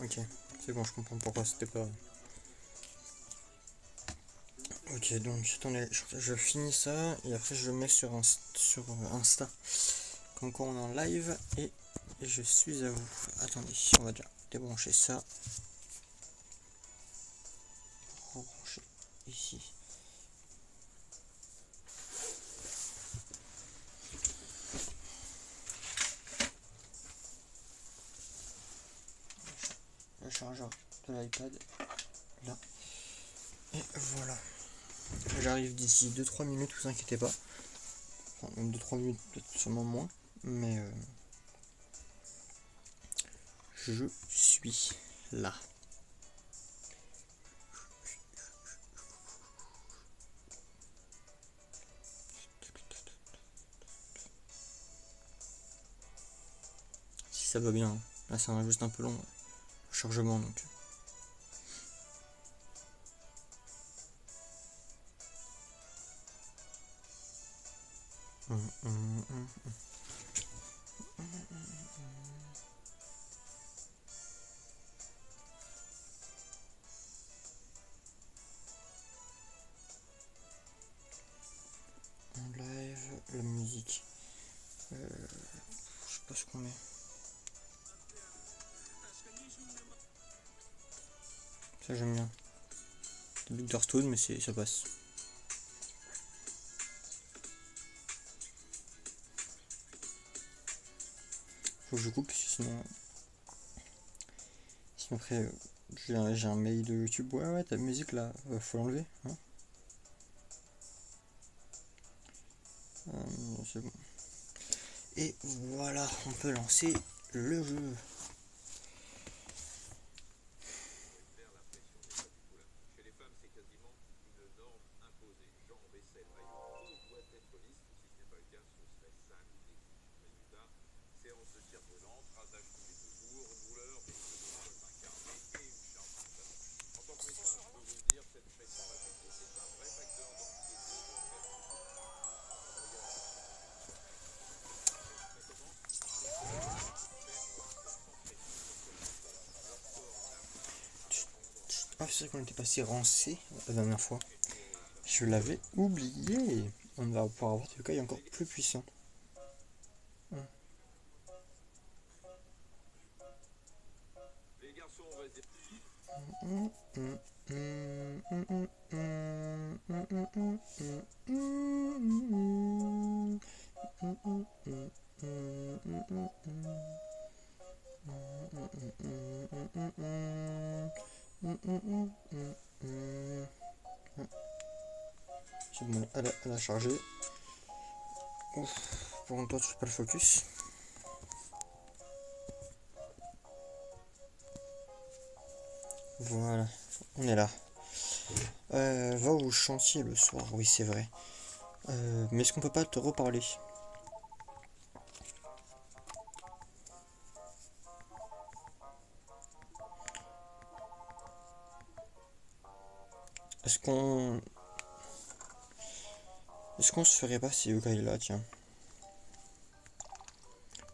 Ok, c'est bon, je comprends pourquoi c'était pas... Ok, donc attendez, je finis ça et après je le mets sur Insta. Comme quoi on est en live et je suis à vous. Attendez, on va déjà débrancher ça. Rebrancher ici. Le chargeur de l'iPad là. Et voilà. J'arrive d'ici 2-3 minutes, vous inquiétez pas. Enfin, même 2-3 minutes, peut-être sûrement moins. Mais je suis là. Si ça va bien. Là, ça va juste un peu long. Le chargement donc. En live, la musique. Je sais pas ce qu'on met. Ça j'aime bien. C'est Victor Stone mais ça passe. Faut que je coupe sinon après j'ai un mail de YouTube. Ouais ta musique là, faut l'enlever. Hein, c'est bon. Et voilà, on peut lancer le jeu. Ah, c'est vrai qu'on était passé rancé la dernière fois. Je l'avais oublié. On va pouvoir avoir des cas encore plus puissants. C'est bon, elle a chargé. Ouf, pour une toi tu fais pas le focus. Voilà, on est là. Va au chantier le soir, oui c'est vrai. Mais est-ce qu'on peut pas te reparler? Est-ce qu'on... Est-ce qu'on se ferait pas ces yokai là, tiens?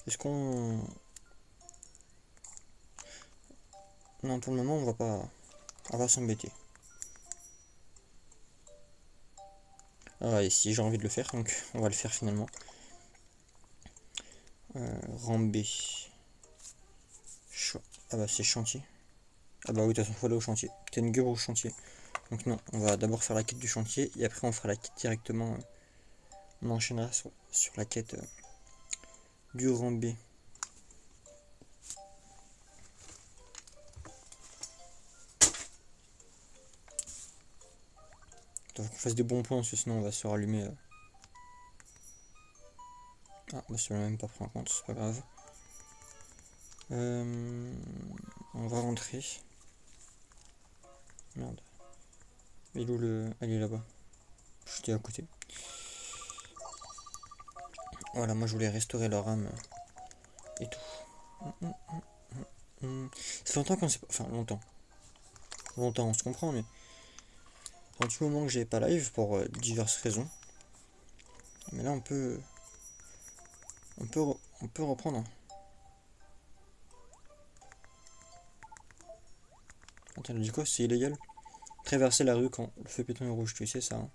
Est-ce qu'on... Non, pour le moment, on va pas... On va s'embêter. Ah, et si j'ai envie de le faire, donc on va le faire finalement. Rambé. Ah bah c'est chantier. Ah bah oui, de toute façon, faut aller au chantier. T'as une gueule au chantier. Donc non, on va d'abord faire la quête du chantier, et après on fera la quête directement. On enchaînera sur la quête du Rambé. Faut qu'on fasse des bons points, parce que sinon on va se rallumer. Ah, bah celui-là même pas pris en compte, c'est pas grave. On va rentrer. Merde. Il est où le... Elle est là-bas. J'étais à côté. Voilà, moi je voulais restaurer leur âme et tout. Ça fait longtemps qu'on s'est pas... Enfin, longtemps. Longtemps, on se comprend, mais... Ça fait un petit moment que j'ai pas live pour diverses raisons. Mais là, on peut... On peut reprendre. Attends, elle dit quoi? C'est illégal? Traverser la rue quand le feu piéton est rouge, tu sais ça, hein?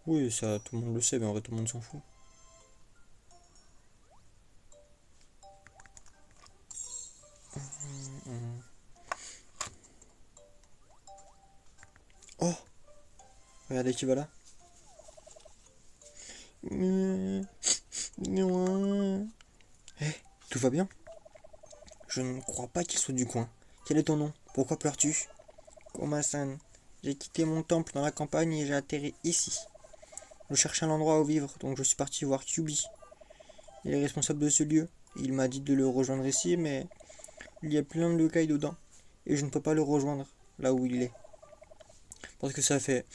Oui, ça, tout le monde le sait, mais en vrai, tout le monde s'en fout. Oh! Regardez qui va là. Eh, tout va bien? Je ne crois pas qu'il soit du coin. Quel est ton nom? Pourquoi pleures-tu? Koma-san, j'ai quitté mon temple dans la campagne et j'ai atterri ici. Je cherchais un endroit où vivre, donc je suis parti voir Kyubi. Il est responsable de ce lieu. Il m'a dit de le rejoindre ici, mais il y a plein de yokai dedans. Et je ne peux pas le rejoindre là où il est. Parce que ça fait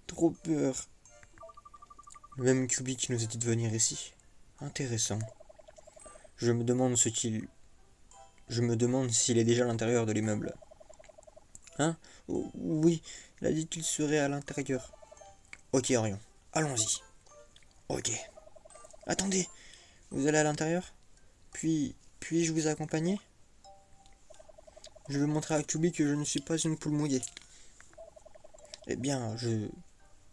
trop peur. Le même Kyubi qui nous a dit de venir ici. Intéressant. Je me demande ce qu'il... Je me demande s'il est déjà à l'intérieur de l'immeuble. Hein? Oh, oui, il a dit qu'il serait à l'intérieur. Ok, Orion. Allons-y. Ok. Attendez, vous allez à l'intérieur? Puis-je vous accompagner? Je veux montrer à Kyubi que je ne suis pas une poule mouillée. Eh bien, je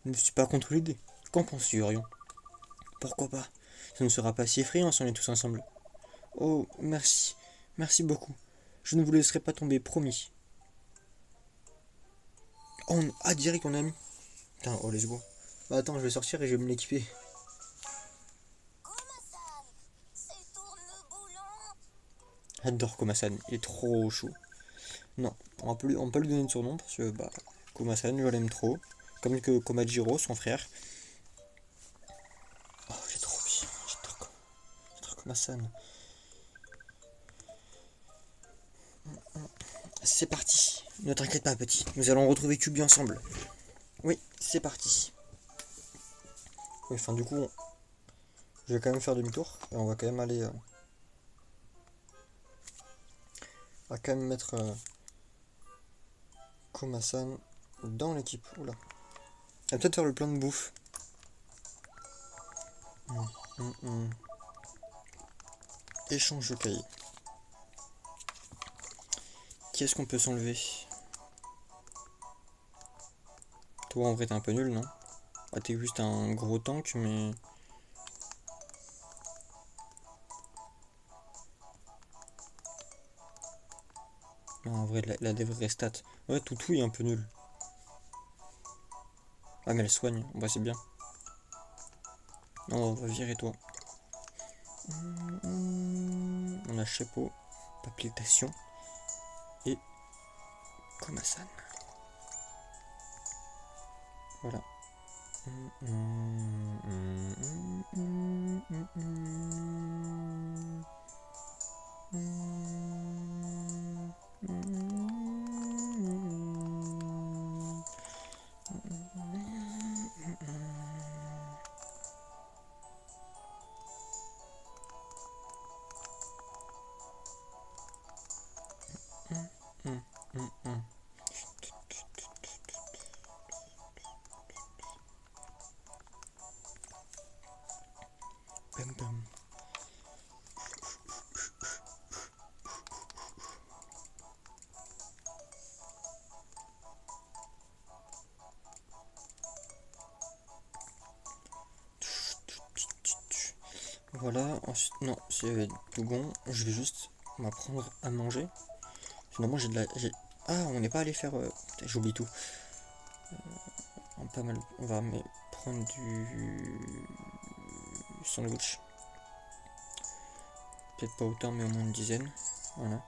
ne suis pas contre l'idée. Qu'en penses-tu, Orion? Pourquoi pas? Ça ne sera pas si effrayant si on est tous ensemble. Oh, merci. Merci beaucoup. Je ne vous laisserai pas tomber, promis. Oh, ah, direct, on a mis. Putain, oh, let's go. Bah attends, je vais sortir et je vais me l'équiper. J'adore Komasan, il est trop chaud. Non, on peut lui donner de surnom parce que bah Komasan, je l'aime trop. Comme que Komajiro, son frère. Oh, j'ai trop envie. J'adore Komasan. C'est parti. Ne t'inquiète pas, petit. Nous allons retrouver Kyubi ensemble. Oui, c'est parti. Oui, enfin du coup, je vais quand même faire demi-tour. Et on va quand même aller... on va quand même mettre Komasan dans l'équipe. Oula. On va peut-être faire le plan de bouffe. Échange de cahier. Qui est-ce qu'on peut s'enlever? Toi en vrai t'es un peu nul, non? Ah, t'es juste un gros tank, mais... Non, en vrai, la des vraies stats. Ouais, Toutou est un peu nul. Ah, mais elle soigne. Bah, c'est bien. Non, on va virer toi. On a chapeau, palpitation et Komasan. Voilà. Bam bam. Voilà, ensuite, non, c'est tout bon. Je vais juste m'apprendre à manger. Finalement, j'ai de la. Ah, on n'est pas allé faire. J'oublie tout. Pas mal. On va prendre du sandwich. Peut-être pas autant, mais au moins une dizaine. Voilà.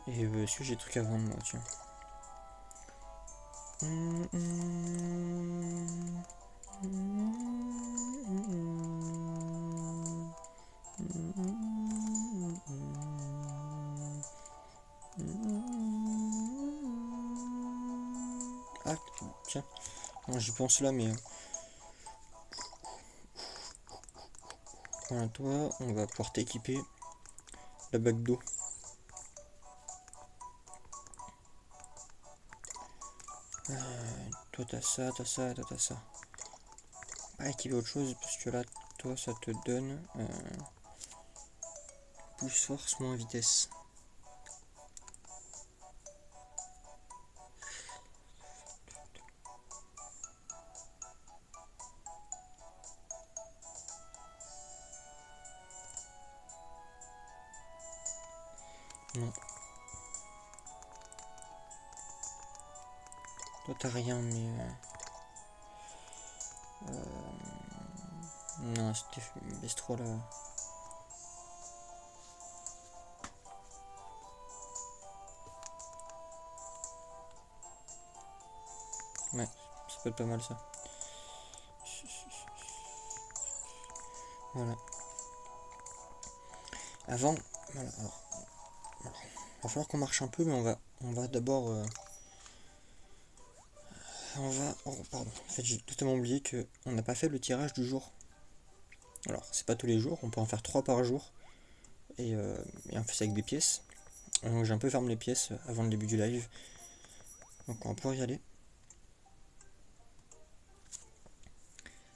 Et si j'ai des trucs à vendre, moi, tiens. Ah, tiens. Non, j'y pense là, mais... Voilà, toi, on va pouvoir t'équiper la bague d'eau. Toi, t'as ça, t'as ça, t'as ça. Pas équiper autre chose, parce que là, toi, ça te donne plus force, moins vitesse. Non. Toi t'as rien, mais... non, c'était Bestro là. Ouais, ça peut être pas mal ça. Voilà. Avant, voilà, alors, va falloir qu'on marche un peu, mais on va d'abord, oh, pardon. En fait, j'ai totalement oublié que on n'a pas fait le tirage du jour. Alors, c'est pas tous les jours, on peut en faire 3 par jour, et on fait ça avec des pièces. Donc j'ai un peu fermé les pièces avant le début du live, donc on va pouvoir y aller.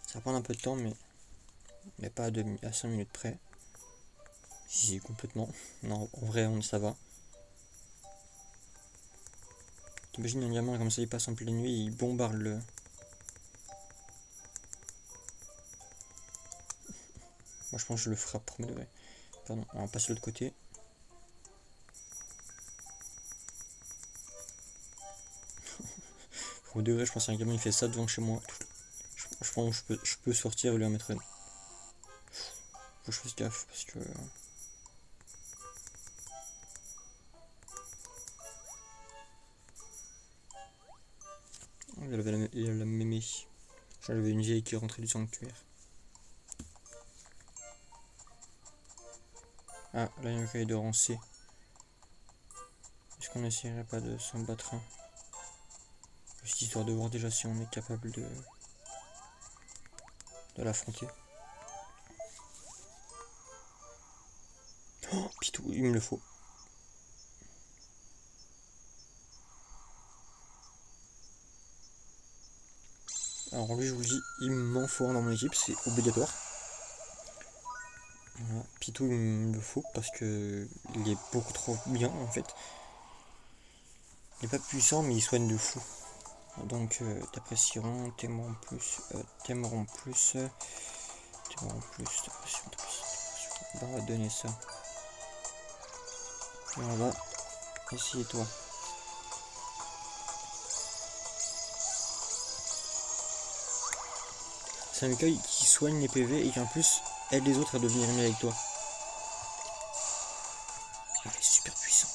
Ça va prendre un peu de temps, mais pas à 5 minutes près. Si, complètement. Non, en vrai, ça va. T'imagines un gamin comme ça, il passe en pleine nuit, il bombarde le... Moi je pense que je le frappe, premier degré. Pardon, on va passer de l'autre côté. Premier degré, je pense qu'un gamin il fait ça devant chez moi. Je pense que je peux sortir et lui en mettre une. Faut que je fasse gaffe parce que... Il a la mémé. J'avais une vieille qui rentrait du sanctuaire. Ah, là il y a un cahier de rancé. Est-ce qu'on essaierait pas de s'en battre un? Juste histoire de voir déjà si on est capable de l'affronter. Oh, Pitou, il me le faut. Alors lui, je vous le dis, il m'en faut un dans mon équipe, c'est obligatoire. Voilà. Pitou, il me le faut parce que il est beaucoup trop bien en fait. Il est pas puissant, mais il soigne de fou. Donc, t'apprécieront, t'aimeront plus, t'aimeront plus, t'aimeront plus, t'apprécieront. Bah, on va donner ça. Et on va essayer toi. C'est un écueil qui soigne les PV et qui en plus aide les autres à devenir mieux avec toi. Il est super puissant.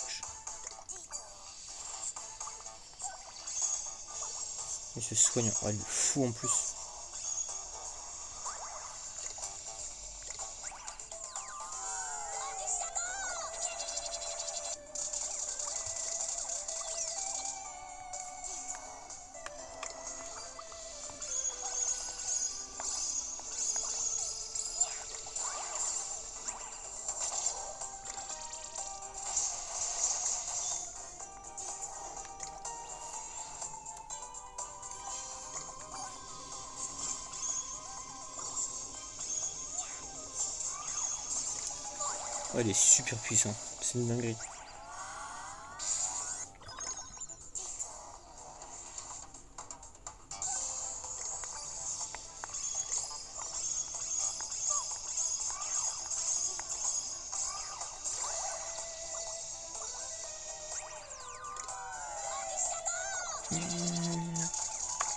Il se soigne. Oh, il est fou en plus. Oh, il est super puissant. C'est une dinguerie.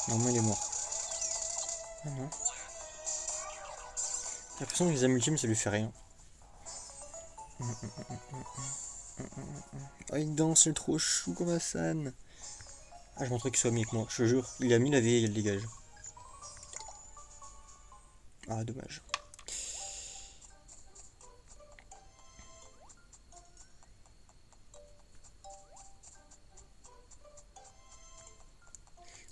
Normalement, il est mort. Ah non. J'ai l'impression que les âmes ultimes, ça lui fait rien. Oh, il danse, il est trop chou comme Hassan. Ah, je montrais qu'il soit mieux que moi, je te jure. Il a mis la vie et il le dégage. Ah, dommage.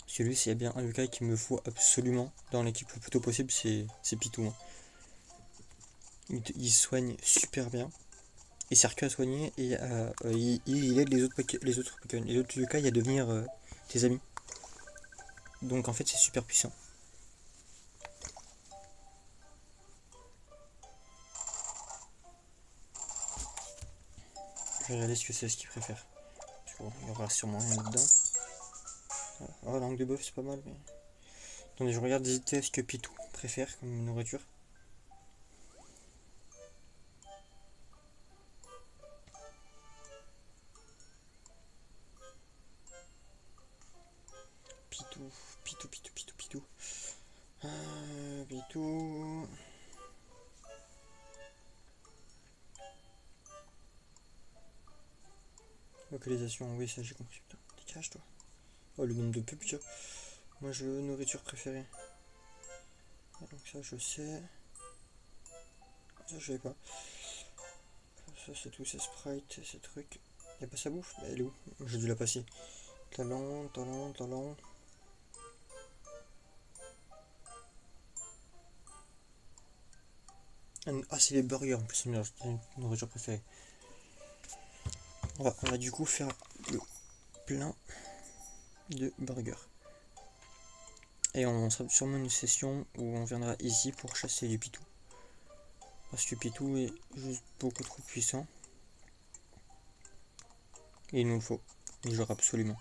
Celui, s'il y a bien un Yokai qu'il me faut absolument dans l'équipe le plus tôt possible, c'est Pitou. Hein. Il soigne super bien. Il sert que à soigner et il aide les autres Pokémon, les autres Yokai à devenir tes amis. Donc en fait, c'est super puissant. Je vais regarder ce que c'est ce qu'il préfère. Il y aura sûrement rien dedans. Oh, langue de bœuf, c'est pas mal. Mais... Attendez, je regarde vite ce que Pitou préfère comme nourriture. Pitou. Localisation, oui, ça j'ai compris. Putain, dégage toi. Oh, le nombre de pubs, tiens. Moi, je veux nourriture préférée. Donc, ça, je sais. Ça, je savais pas. Ça, c'est tout, c'est Sprite, ces trucs. Y'a pas sa bouffe? Bah, elle est où? J'ai dû la passer. Talent, talent, talent. Ah, c'est les burgers en plus, c'est une nourriture préférée. On va du coup faire le plein de burgers. Et on sera sûrement une session où on viendra ici pour chasser les pitous. Parce que Pitou est juste beaucoup trop puissant. Et il nous le faut. Et genre absolument.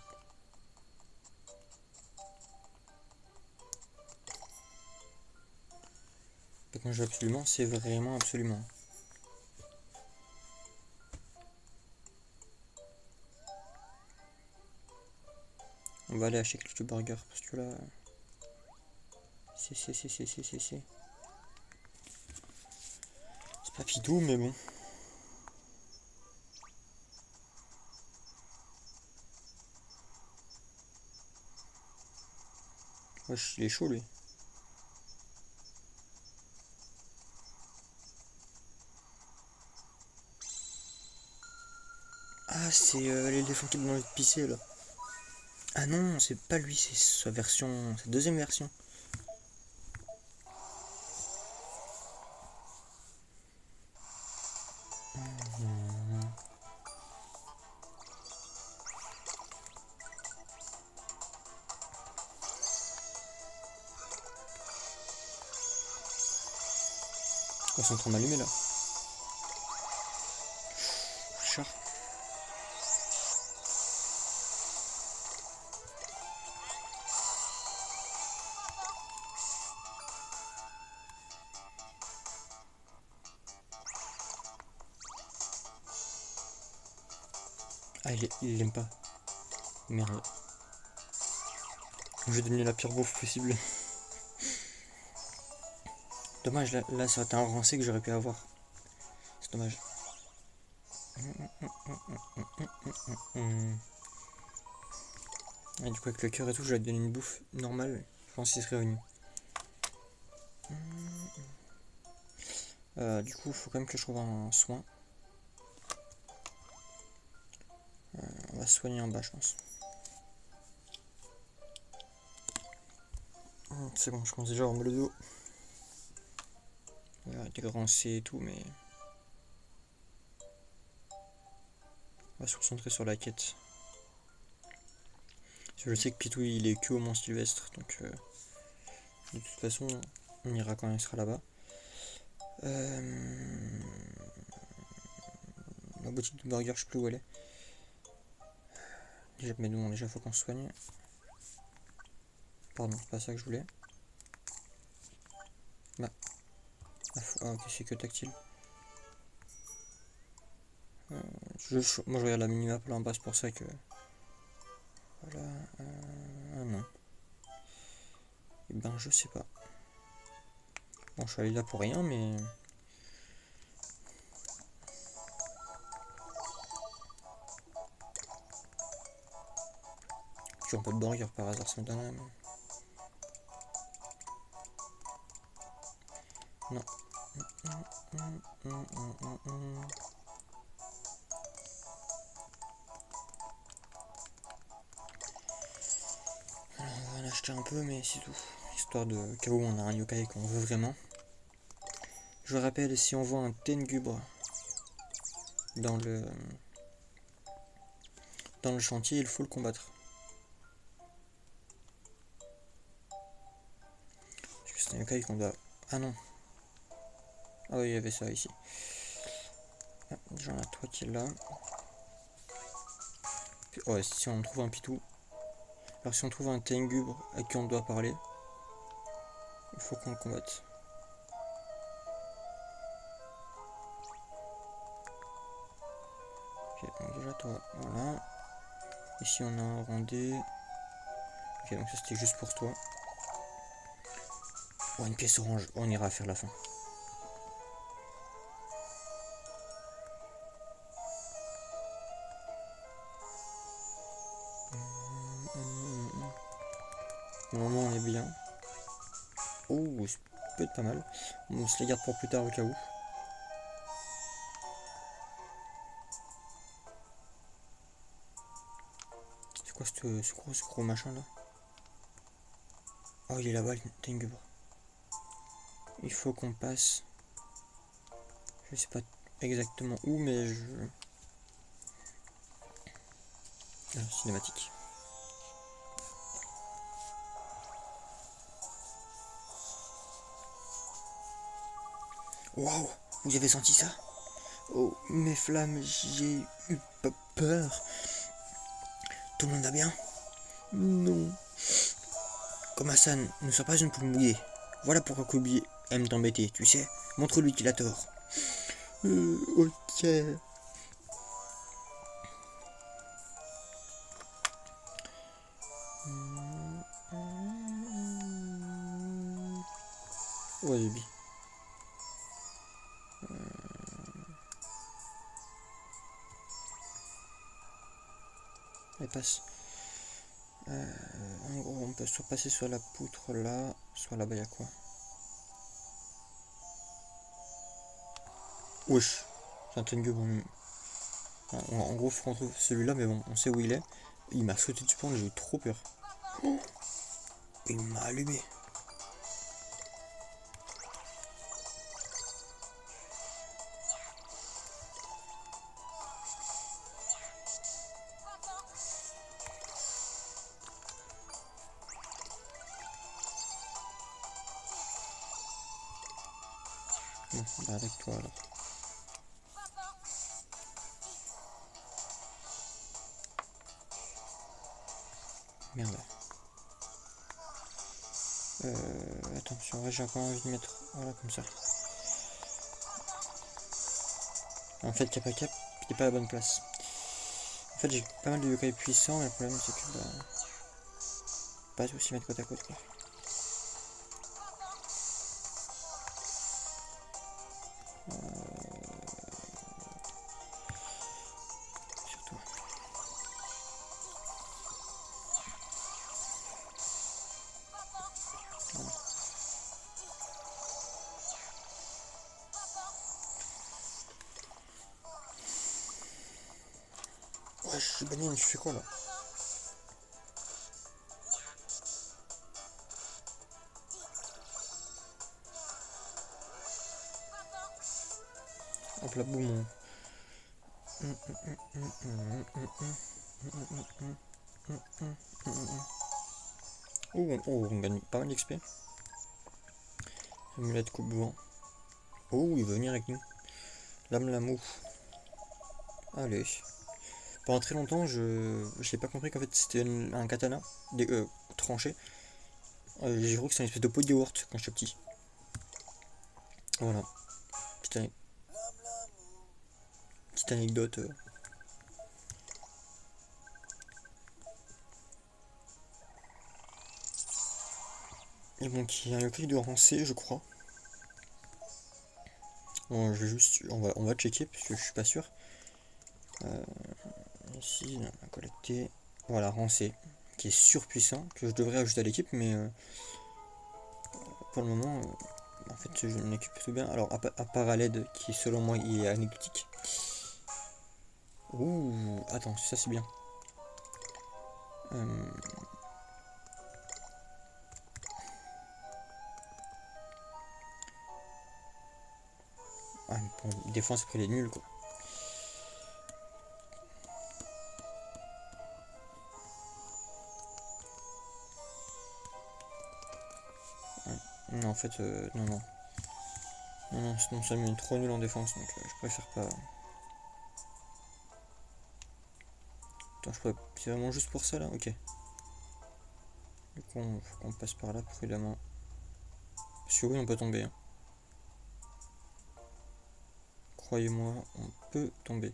Et quand je dis absolument, c'est vraiment absolument. On va aller acheter quelques burgers parce que là... C'est pas Pitou, mais bon. Wesh, il est chaud lui. Ah, c'est l'éléphant qui a envie de pisser là. Ah non, c'est pas lui, c'est sa version, sa deuxième version. Ils sont en train d'allumer là. Chat. Ah, il l'aime pas. Merde. Je vais devenir la pire bouffe possible. Dommage, là ça aurait été un rancé que j'aurais pu avoir. C'est dommage. Et du coup avec le cœur et tout, je vais lui donner une bouffe normale. Je pense qu'il serait venu. Du coup, il faut quand même que je trouve un soin. On va se soigner en bas, je pense. C'est bon, je commence déjà à avoir mal au dos. Des grands C et tout, mais... On va se concentrer sur la quête. Parce que je sais que Pitou il est que au Mont Sylvestre, donc de toute façon on ira quand il sera là-bas. La boutique de burger, je sais plus où elle est. Déjà, mais bon, déjà faut qu'on se soigne. Pardon, c'est pas ça que je voulais. Bah. Ah ok, c'est que tactile. Moi je regarde la minimap là en bas, c'est pour ça que... Voilà. Ah non. Et ben je sais pas. Bon, je suis allé là pour rien, mais... Toujours pas de burger par hasard, ça me donne... Non. Alors, on va en acheter un peu, mais c'est tout. Histoire de cas où on a un yokai qu'on veut vraiment. Je rappelle, si on voit un tengubre dans le chantier, il faut le combattre. Parce que c'est un yokai qu'on doit... Ah non. Ah oui, il y avait ça ici. Ah, déjà on a toi qui est là. Puis, ouais, si on trouve un pitou. Alors si on trouve un tengubre à qui on doit parler, il faut qu'on le combatte. Ok, donc déjà toi, voilà. Ici on a un rondé. Ok, donc ça c'était juste pour toi. Oh, une pièce orange. On ira faire la fin. Au moment on est bien. Oh, ça peut être pas mal. On se les garde pour plus tard au cas où. C'est quoi ce gros machin là? Oh, il est là-bas, le Tenguebro. Il faut qu'on passe. Je sais pas exactement où, mais je. Ah, cinématique. Waouh, vous avez senti ça? Oh, mes flammes, j'ai eu peur. Tout le monde va bien? Non. Comme Hassan ne soit pas une poule mouillée. Voilà pourquoi Kobe aime t'embêter, tu sais. Montre-lui qu'il a tort. Ok. Ouais, Zubi. Elle passe. En gros, on peut soit passer sur la poutre là, soit là-bas, il y a quoi? Wesh. C'est un Tengu, bon. En gros, faut qu'on trouve celui-là, mais bon, on sait où il est. Il m'a sauté dessus pendant, j'ai eu trop peur. Oh, il m'a allumé. Bon, bah avec toi alors. Merde. Attention, ouais, j'ai encore envie de mettre. Voilà, comme ça. En fait, il n'y a pas cap, il n'est pas à la bonne place. En fait, j'ai pas mal de yokai puissants, mais le problème c'est que bah, pas aussi mettre côte à côte quoi. Surtout. Voilà. Ouais, je suis banni, je fais quoi là? Hop là, boum. Oh, on gagne pas mal d'XP. Amulette coupe vent. Oh, il veut venir avec nous. Lame lamou. Allez. Pendant très longtemps, je n'ai pas compris qu'en fait c'était un katana tranché. J'ai cru que c'était une espèce de pot de yaourt quand j'étais petit. Voilà. Petite, petite anecdote. Et bon, il y a un yokai de rang C, je crois. Bon, je vais juste, on va checker parce que je suis pas sûr. Ici, on a collecté. Voilà, rang C, qui est surpuissant, que je devrais ajouter à l'équipe, mais pour le moment, en fait, je m'occupe plutôt bien. Alors, à part Aled, qui selon moi est anecdotique. Ouh, attends, ça c'est bien. Euh, Ah, pour défense après les nuls quoi. Ouais. Non, en fait, non, non. Non, non, sinon ça me met trop nul en défense, donc je préfère pas. Attends, c'est vraiment juste pour ça là? Ok. Du coup, faut qu'on passe par là prudemment. Parce que oui, on peut tomber. Hein. Croyez-moi, on peut tomber.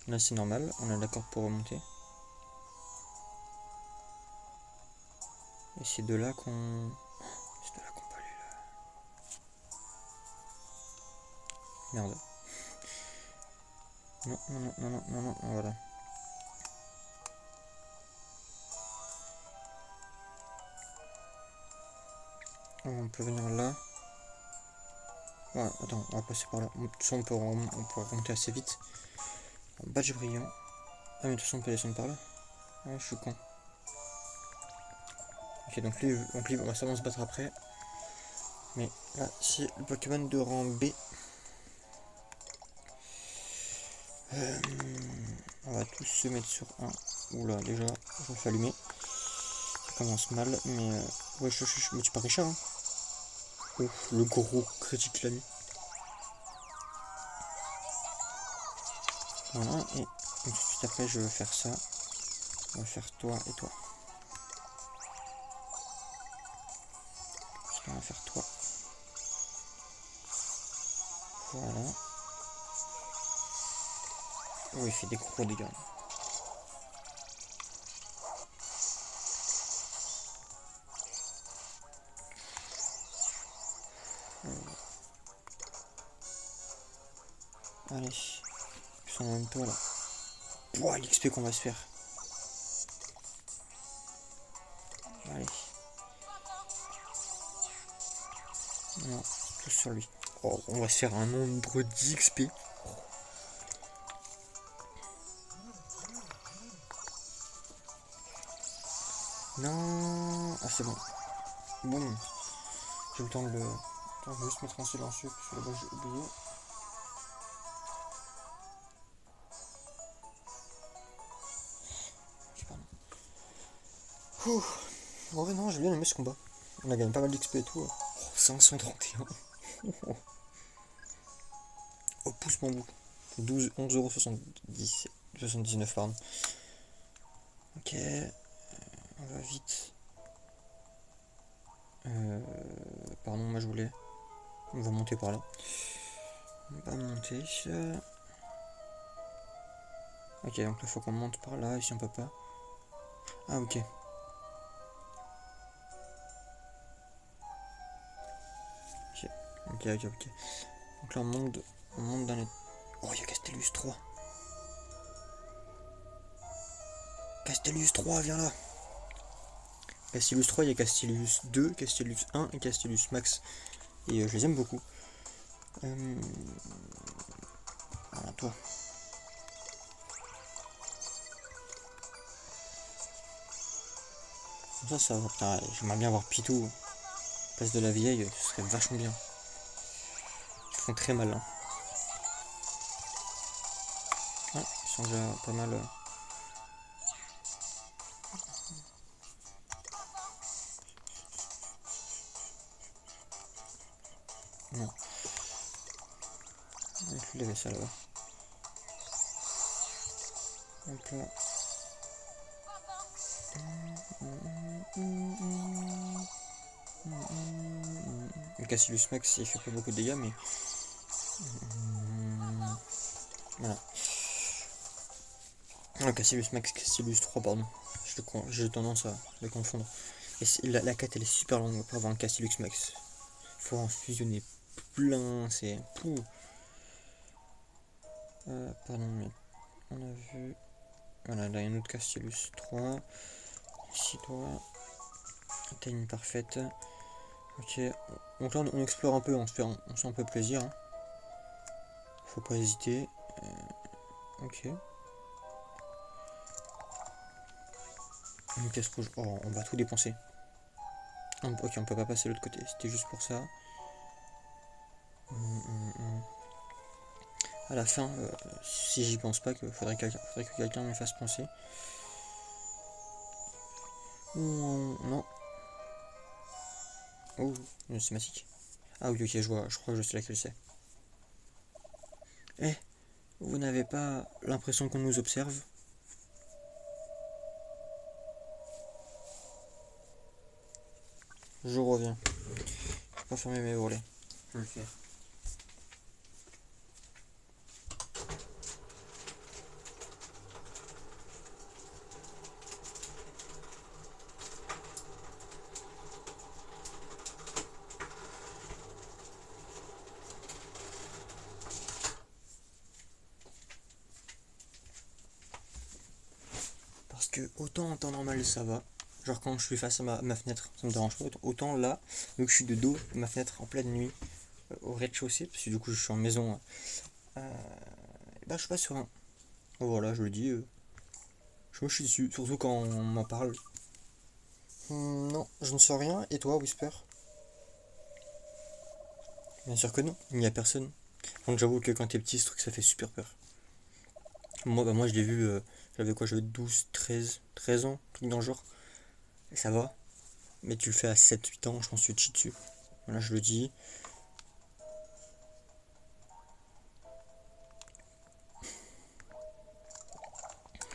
Là, c'est normal, on a l'accord pour remonter. Et c'est de là qu'on... C'est de là qu'on peut aller là. Merde. Non, non, non, non, non, non, non, voilà. On peut venir là. Ouais, attends, on va passer par là. De toute façon, on peut remonter assez vite. Badge brillant. Ah, mais de toute façon, on peut descendre par là. Ouais, je suis con. Ok, donc lui, on va sûrement se battre après. Mais là, c'est le Pokémon de rang B. On va tous se mettre sur un. Oula, déjà, je me fais allumer. Ça commence mal, mais... ouais, mais tu parais cher, hein. Ouf, le gros critique qu'il a mis. Voilà, et tout de suite après, je vais faire ça. On va faire toi et toi. On va faire toi. Voilà. Oh, il fait des gros dégâts. Allez. Ils sont en même temps là. Pouah, l'XP qu'on va se faire. Allez. Non, tout sur lui. Oh, on va se faire un nombre d'XP. Non. Ah, c'est bon. Bon. J'ai le temps de le... Attends, je vais juste mettre en silencieux parce que là-bas j'ai oublié. Ok, pardon. Ouh. En vrai, non, j'ai bien aimé ce combat. On a gagné pas mal d'XP et tout. Oh, 531. Oh, pousse mon bout. 11,79€, pardon. Ok. On va vite. Pardon, moi je voulais. On va monter par là. On va monter. Ok, donc là faut qu'on monte par là, ici on peut pas. Ah, ok. Ok. Donc là on monte dans les... Oh, il y a Castellus 3. Castellus 3, viens là. Castellus 3, il y a Castellus 2, Castellus 1 et Castellus Max. Et je les aime beaucoup. Voilà, toi. Comme ça va. Putain, j'aimerais bien avoir Pitou. Place de la vieille, ce serait vachement bien. Ils font très mal, hein. Ah, ils sont déjà pas mal. Non. Donc, il avait ça là-bas. Donc là. Le Castellus Max, il fait pas beaucoup de dégâts, mais. Voilà. Le Castellus Max, Castellus 3, pardon. J'ai tendance à les confondre. Et la quête elle est super longue pour avoir un Castellux Max. Faut en fusionner plein, c'est. Pardon, mais on a vu. Voilà, là il y a un autre Castellus 3. Ici, toi. Taille parfaite. Ok, donc là on explore un peu, on se fait un peu plaisir. Hein. Faut pas hésiter. Ok. Une pièce rouge. Oh, on va tout dépenser. Ok, on peut pas passer de l'autre côté. C'était juste pour ça. À la fin, si j'y pense pas, faudrait que quelqu'un me fasse penser. Non. Oh, une cinématique. Ah oui, ok, je vois. Je crois que je sais laquelle c'est. Eh, vous n'avez pas l'impression qu'on nous observe? Je reviens. Je vais pas fermer mes volets. Je vais le faire. que autant en temps normal ça va, genre quand je suis face à ma fenêtre, ça me dérange pas, autant là, vu que je suis de dos, ma fenêtre en pleine nuit, au rez-de-chaussée, parce que du coup je suis en maison, bah je suis pas serein. Voilà, je le dis, je me suis dessus, surtout quand on m'en parle. Non, je ne sais rien, et toi, Whisper? Bien sûr que non, il n'y a personne. Donc j'avoue que quand t'es petit, ce truc ça fait super peur. Moi je l'ai vu, j'avais quoi, j'avais 12, 13 ans, truc dans le genre. Et ça va. Mais tu le fais à 7, 8 ans, je pense que tu te chies dessus. Voilà, je le dis.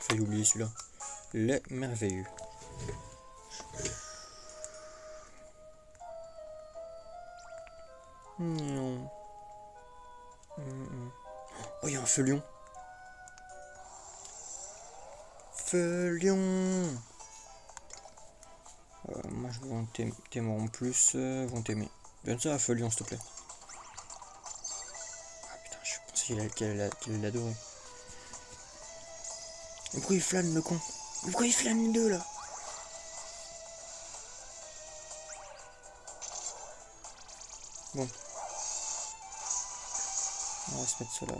Failli oublier celui-là. Les merveilleux. Non. Oh, il y a un feu lion. Feu lion. Moi je veux t'aimeront plus, vont t'aimer. Donne ça à feu lion s'il te plaît. Ah putain, je pensais qu'il l'adorait. Mais pourquoi il flâne le con? Mais pourquoi il flâne les deux là? Bon. On va se mettre ça là.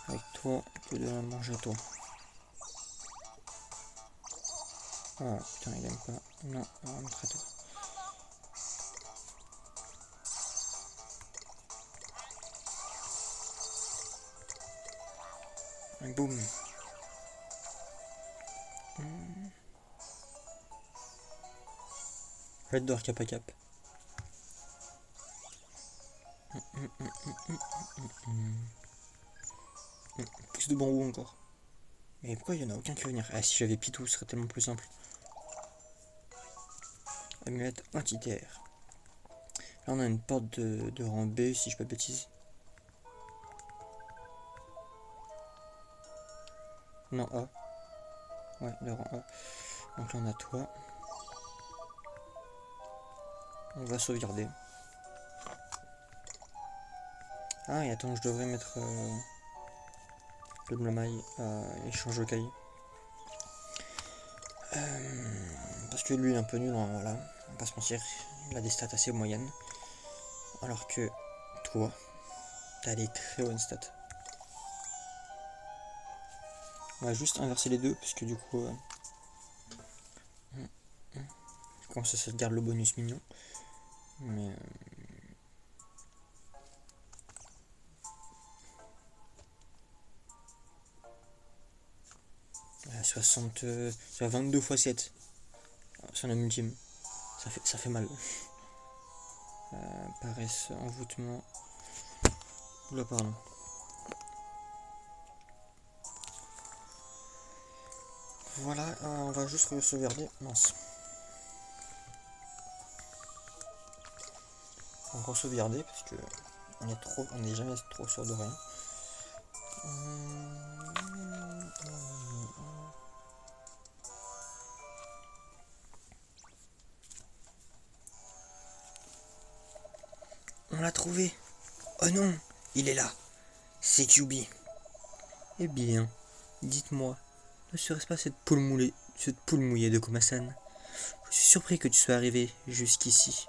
Avec toi, je vais donner à manger à toi. Ah putain, il aime pas. Non, on va mettre à toi. Et boum. J'adore cap à cap. Plus de bambou encore. Mais pourquoi il y en a aucun qui va venir? Ah si j'avais Pitou, ce serait tellement plus simple. Amulette anti-terre. Là on a une porte de rang B si je pas de bêtises. Non A. Ouais, de rang A. Donc là on a toi. On va sauvegarder. Ah et attends, je devrais mettre le blamaille à échange de cahier. Parce que lui il est un peu nul, hein, voilà. On va pas se mentir, il a des stats assez moyennes. Alors que toi, t'as des très bonnes stats. On va juste inverser les deux, parce que du coup, comme ça te garde le bonus mignon. Mais à 60, 22 x 7 sur la ultime, ça fait mal. Paresse, envoûtement. Oula, pardon. Voilà, on va juste sauvegarder. Mince. On va sauvegarder parce que on est jamais trop sûr de rien. On l'a trouvé. Oh non, il est là. C'est QB. Eh bien, dites-moi, ne serait-ce pas cette poule mouillée de Komasan? Je suis surpris que tu sois arrivé jusqu'ici.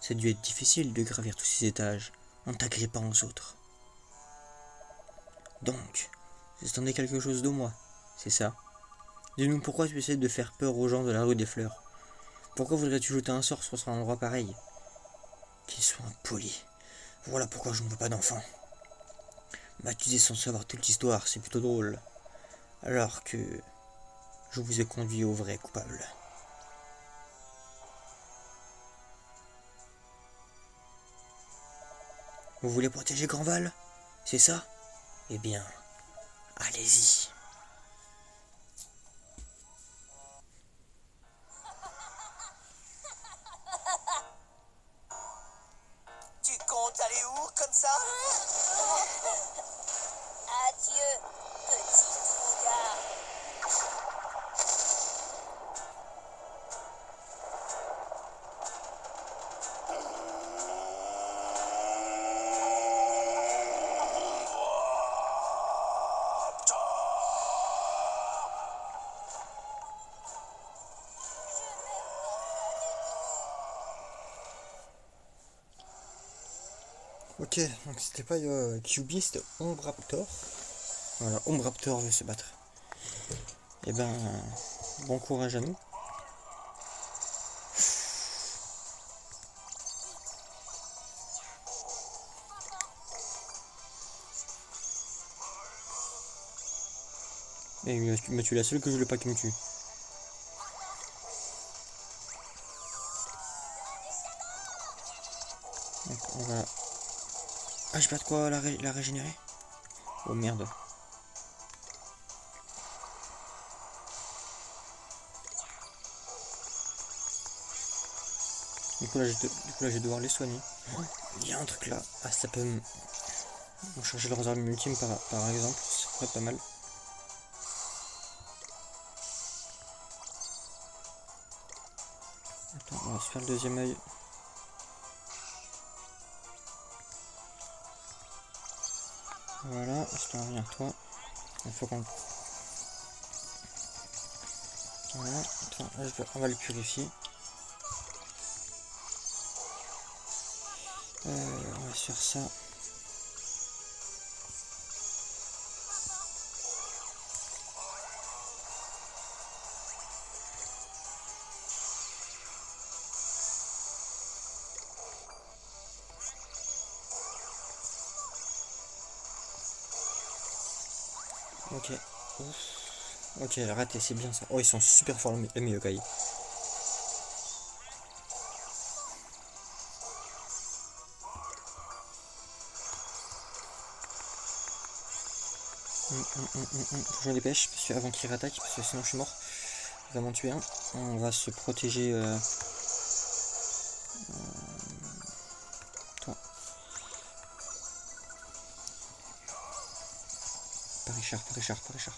Ça a dû être difficile de gravir tous ces étages en t'agrippant aux autres. Donc, vous attendez quelque chose de moi, c'est ça? Dis-nous pourquoi tu essaies de faire peur aux gens de la rue des Fleurs. Pourquoi voudrais-tu jeter un sort sur un endroit pareil? Qu'ils soient impolis. Voilà pourquoi je ne veux pas d'enfants. M'accuser sans savoir toute l'histoire, c'est plutôt drôle. Alors que je vous ai conduit au vrai coupable. Vous voulez protéger Grandval? C'est ça? Eh bien, allez-y. Tu comptes aller où comme ça? Adieu, petit trouillard. Ok, donc c'était pas QB, c'était Ombraptor. Voilà, Ombraptor veut se battre. Et ben, bon courage à nous. Et il m'a tué la seule que je voulais pas qu'il me tue. Donc on va... Ah, j'ai pas de quoi la régénérer. Oh merde. Du coup là je vais devoir les soigner. Oh, il y a un truc là. Ah, ça peut me... charger leurs armes ultimes par exemple. Ça serait pas mal. Attends, on va se faire le deuxième œil. Voilà, je t'en reviens toi. Il faut qu'on... Voilà, attends, là, on va le purifier. On va se faire ça. Ok. Ouf. Ok, elle a raté, c'est bien ça. Oh, ils sont super forts les Myokai. Faut que je me dépêche parce que avant qu'il rattaque, parce que sinon je suis mort. Il va m'en tuer un. On va se protéger. Toi. Pas Richard, pas Richard, pas Richard.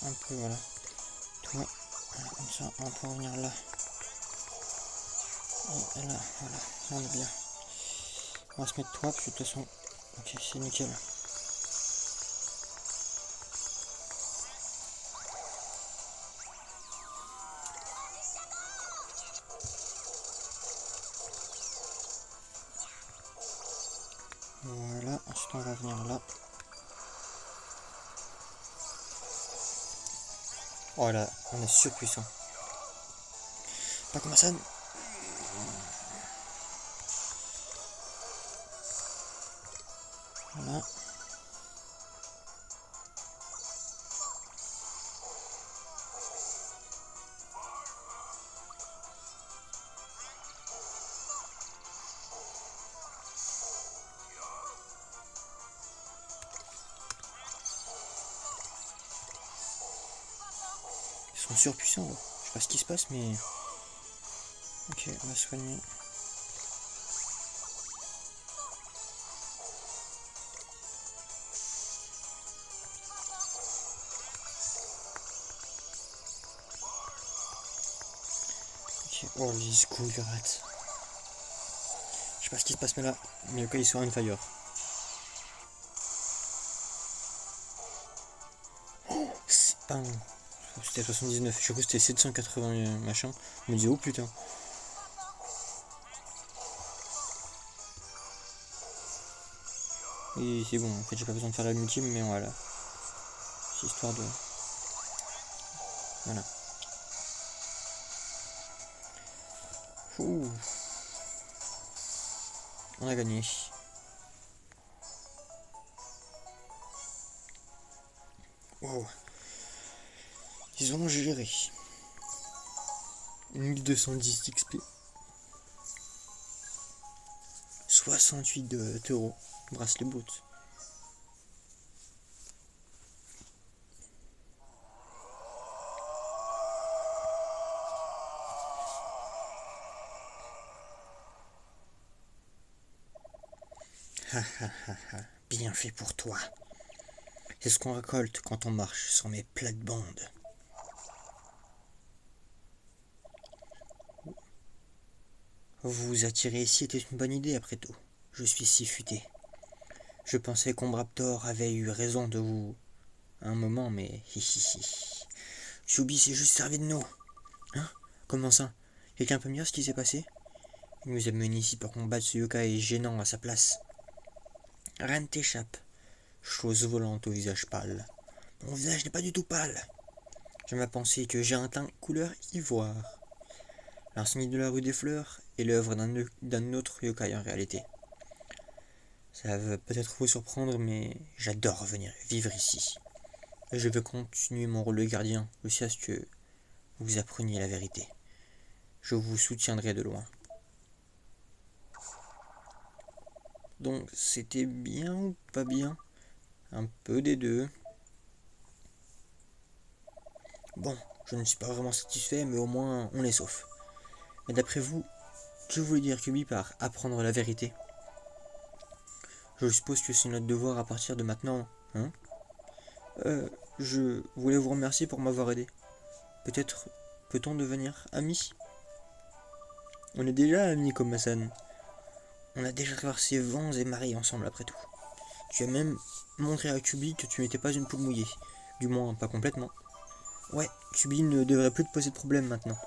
Un peu, voilà. Toi, voilà, comme ça, on peut revenir là. Et là, voilà, là on est bien. On va se mettre toi, puis de toute façon, ok, c'est nickel. Voilà, ensuite on va venir là. Oh là, on est surpuissant. Pas comme ça. Voilà. Ils sont surpuissants là. Je sais pas ce qui se passe mais... Ok, on va soigner. Ok, oh les Skullgrat. Je sais pas ce qui se passe mais là, mais ok ils sont on fire. Oh, c'était 79, je crois que c'était 780 machin. Je me disais oh putain. Et c'est bon, en fait j'ai pas besoin de faire la multime mais voilà. C'est histoire de... Voilà. Ouh. On a gagné. Wow. Ils ont géré. 1210 XP. 68 de taureau. Bracelet boot. Ha ha ha ha. Bien fait pour toi. C'est ce qu'on récolte quand on marche sur mes plates-bandes. Vous attirer ici était une bonne idée après tout. Je suis si futé. Je pensais qu'Ombraptor avait eu raison de vous un moment, mais hi. Chubby s'est juste servi de nous. Hein? Comment ça? Quelqu'un peut me dire ce qui s'est passé? Il nous a menés ici pour combattre ce yokai gênant à sa place. Rien ne t'échappe. Chose volante au visage pâle. Mon visage n'est pas du tout pâle. Je m'ai pensé que j'ai un teint couleur ivoire. L'insomnie de la rue des Fleurs est l'œuvre d'un autre yokai en réalité. Ça va peut-être vous surprendre, mais j'adore venir vivre ici. Et je veux continuer mon rôle de gardien jusqu'à ce que vous appreniez la vérité. Je vous soutiendrai de loin. Donc c'était bien ou pas bien? Un peu des deux. Bon, je ne suis pas vraiment satisfait, mais au moins on est sauf. Mais d'après vous, que voulait dire Kubi par apprendre la vérité? Je suppose que c'est notre devoir à partir de maintenant, hein? Je voulais vous remercier pour m'avoir aidé. Peut-être peut-on devenir amis? On est déjà amis, comme Masan. On a déjà traversé vents et marées ensemble après tout. Tu as même montré à Kubi que tu n'étais pas une poule mouillée. Du moins, pas complètement. Ouais, Kubi ne devrait plus te poser de problème maintenant.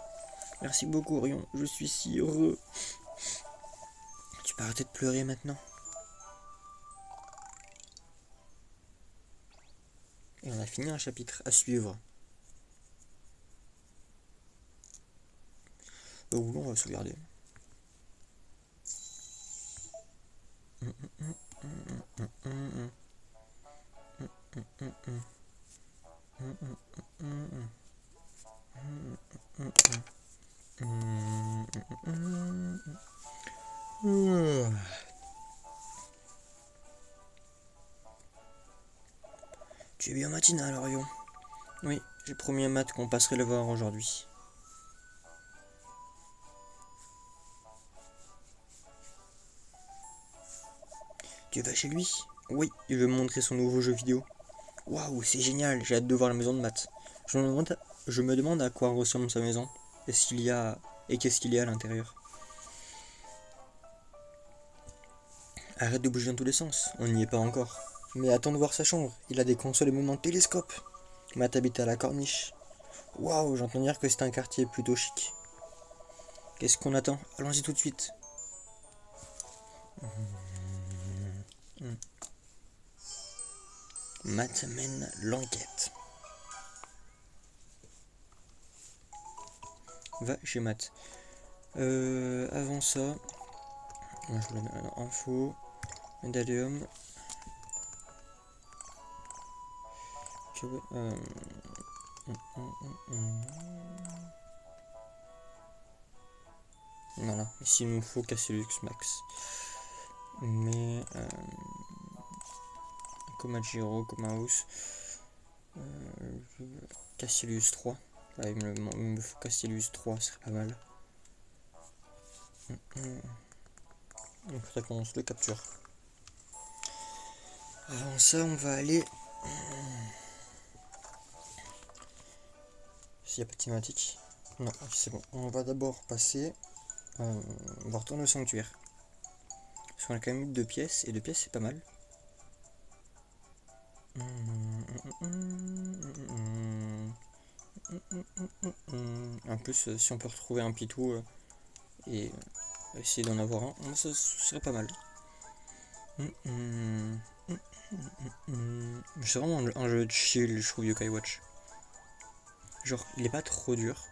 Merci beaucoup, Orion. Je suis si heureux. Tu peux arrêter de pleurer maintenant. Et on a fini un chapitre à suivre. Où on va sauvegarder. Tu es bien matinal, Orion. Oui, j'ai promis à Matt qu'on passerait le voir aujourd'hui. Tu vas chez lui? Oui, il veut me montrer son nouveau jeu vidéo. Waouh, c'est génial, j'ai hâte de voir la maison de Matt. Je me demande à quoi ressemble sa maison. Qu'est-ce qu'il y a à l'intérieur. Arrête de bouger dans tous les sens, on n'y est pas encore. Mais attends de voir sa chambre, il a des consoles et même un télescope. Matt habite à la Corniche. Waouh, j'entends dire que c'est un quartier plutôt chic. Qu'est-ce qu'on attend? Allons-y tout de suite. Matt mène l'enquête. Va chez Matt. Avant ça, je vous la mets en info. Médaillum. Voilà, ici il nous faut Cassius Max. Mais Komajiro, Komaus, Cassius 3. Là, il me faut Cassius 3, ce serait pas mal. Il faudrait qu'on se le capture. Avant ça, on va aller. S'il n'y a pas de thématique. Non, c'est bon. On va d'abord passer. On va retourner au sanctuaire. Parce qu'on a quand même eu 2 pièces. Et 2 pièces, c'est pas mal. En plus, si on peut retrouver un pitou et essayer d'en avoir un, ça serait pas mal. C'est vraiment un jeu de chill, je trouve, Yokai Watch. Genre, il est pas trop dur.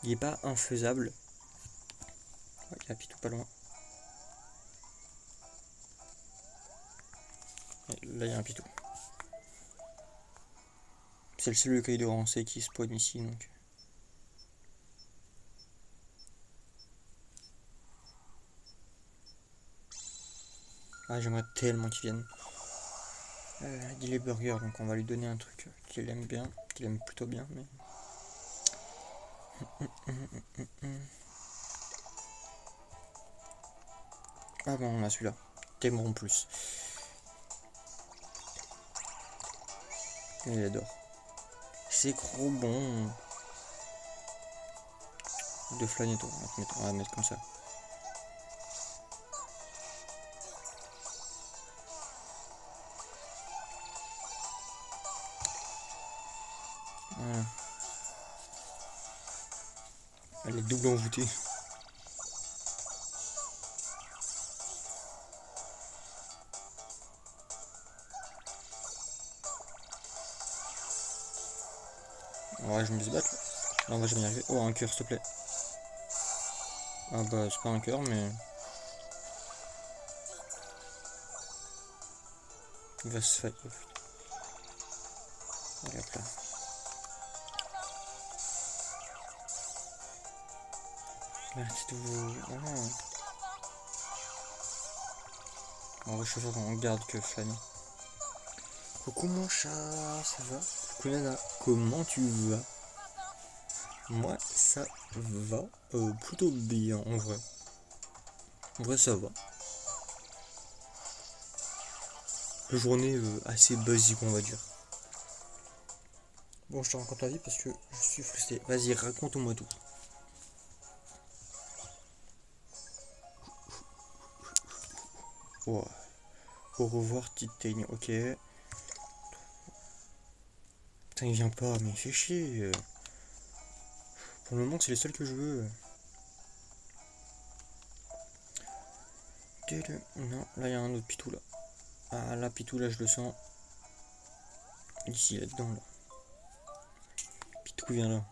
Il est pas infaisable. Ouais, il y a un pitou pas loin. Ouais, là, il y a un pitou. C'est le seul Yokai de Rancé qui spawn ici, donc. Ah, j'aimerais tellement qu'il vienne. Il dit les burgers, donc on va lui donner un truc qu'il aime bien, qu'il aime plutôt bien, mais. Ah bon, on a celui-là. T'aimeront plus. Il adore. C'est trop bon. De flâner, toi. On va mettre comme ça. Voilà. Elle est double envoûtée. Ouais, je me laisse battre là. Là, on va jamais y arriver. Oh, un cœur, s'il te plaît. Ah bah, c'est pas un cœur, mais. Il va se faire. Allez, hop là. Merci de vous. Voilà. On va chauffer, on garde que flâner. Coucou mon chat, ça va? Coucou Nana, comment tu vas? Moi ça va plutôt bien en vrai. En vrai ça va. La journée assez basique on va dire. Bon je te raconte la vie parce que je suis frustré. Vas-y raconte-moi tout. Oh. Au revoir Titania, ok. Putain il vient pas mais il fait chier. Pour le moment c'est les seuls que je veux. Non, là il y a un autre pitou là. Ah là pitou là je le sens. Ici là-dedans là. Pitou vient là.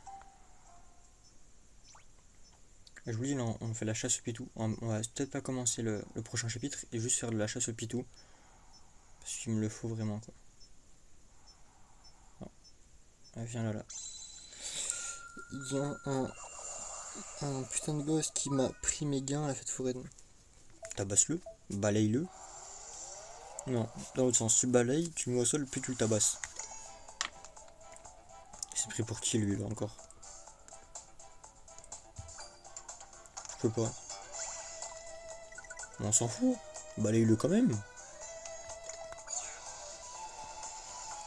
Je vous dis là on fait la chasse au pitou. On va peut-être pas commencer le prochain chapitre et juste faire de la chasse au pitou. Parce qu'il me le faut vraiment quoi. Non. Ah, viens là là. Il y a un putain de gosse qui m'a pris mes gains à la fête foraine. Tabasse-le, balaye-le. Non, dans l'autre sens, tu balayes, tu le mets au sol, puis tu le tabasses. C'est pris pour qui lui là encore? Je peux pas. On s'en fout. Balaye-le quand même.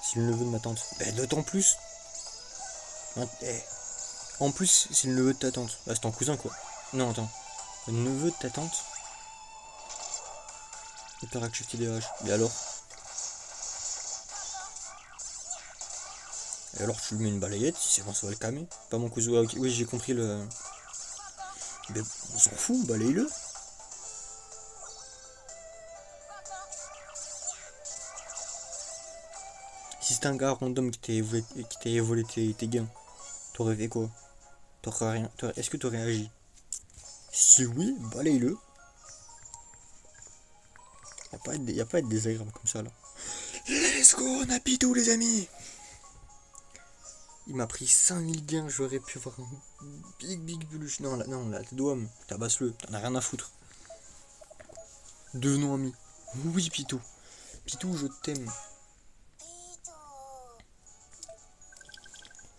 C'est le neveu de ma tante. Ben d'autant plus. Hein, en plus, c'est le neveu de ta tante. Bah, c'est ton cousin quoi. Non, attends. Le neveu de ta tante. Hyperactif TDAH. Et alors? Et alors tu lui mets une balayette, si c'est bon ça va le calmer. Pas mon cousin. Okay. Oui j'ai compris le. Mais on s'en fout, balaye-le. Si c'était un gars random qui t'avait volé tes gains, t'aurais fait quoi? T'aurais rien. Est-ce que t'aurais agi? Si oui, balaye-le. Y'a pas à être désagréable comme ça là. Let's go, on a pitou les amis. Il m'a pris 5000 gains, j'aurais pu avoir un big peluche. Non, là, t'es d'homme, tabasse-le, t'en as rien à foutre. Devenons amis. Oui, Pitou. Pitou, je t'aime.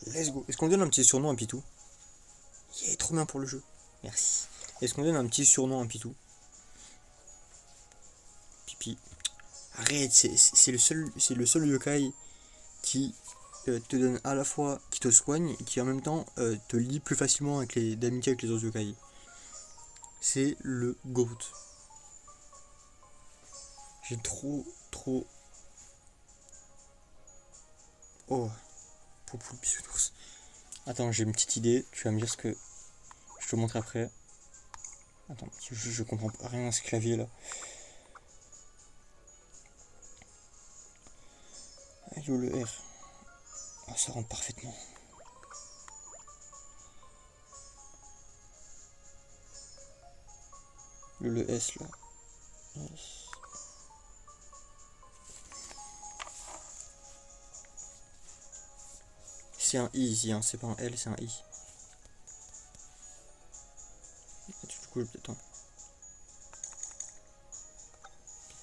Let's go. Est-ce qu'on donne un petit surnom à Pitou? Il est trop bien pour le jeu. Merci. Est-ce qu'on donne un petit surnom à Pitou? Pipi. Arrête, c'est le seul yokai qui te donne à la fois, qui te soigne et qui en même temps te lie plus facilement d'amitié avec les autres yokai. C'est le GOAT. J'ai trop. Oh, pour le bisounours. Attends, j'ai une petite idée. Tu vas me dire ce que je te montre après. Attends, je comprends pas rien à ce clavier là. Ah, yo, le R. Ah, ça rentre parfaitement. Le S là. Yes. C'est un I ici, hein. C'est pas un L, c'est un I. Du coup, peut-être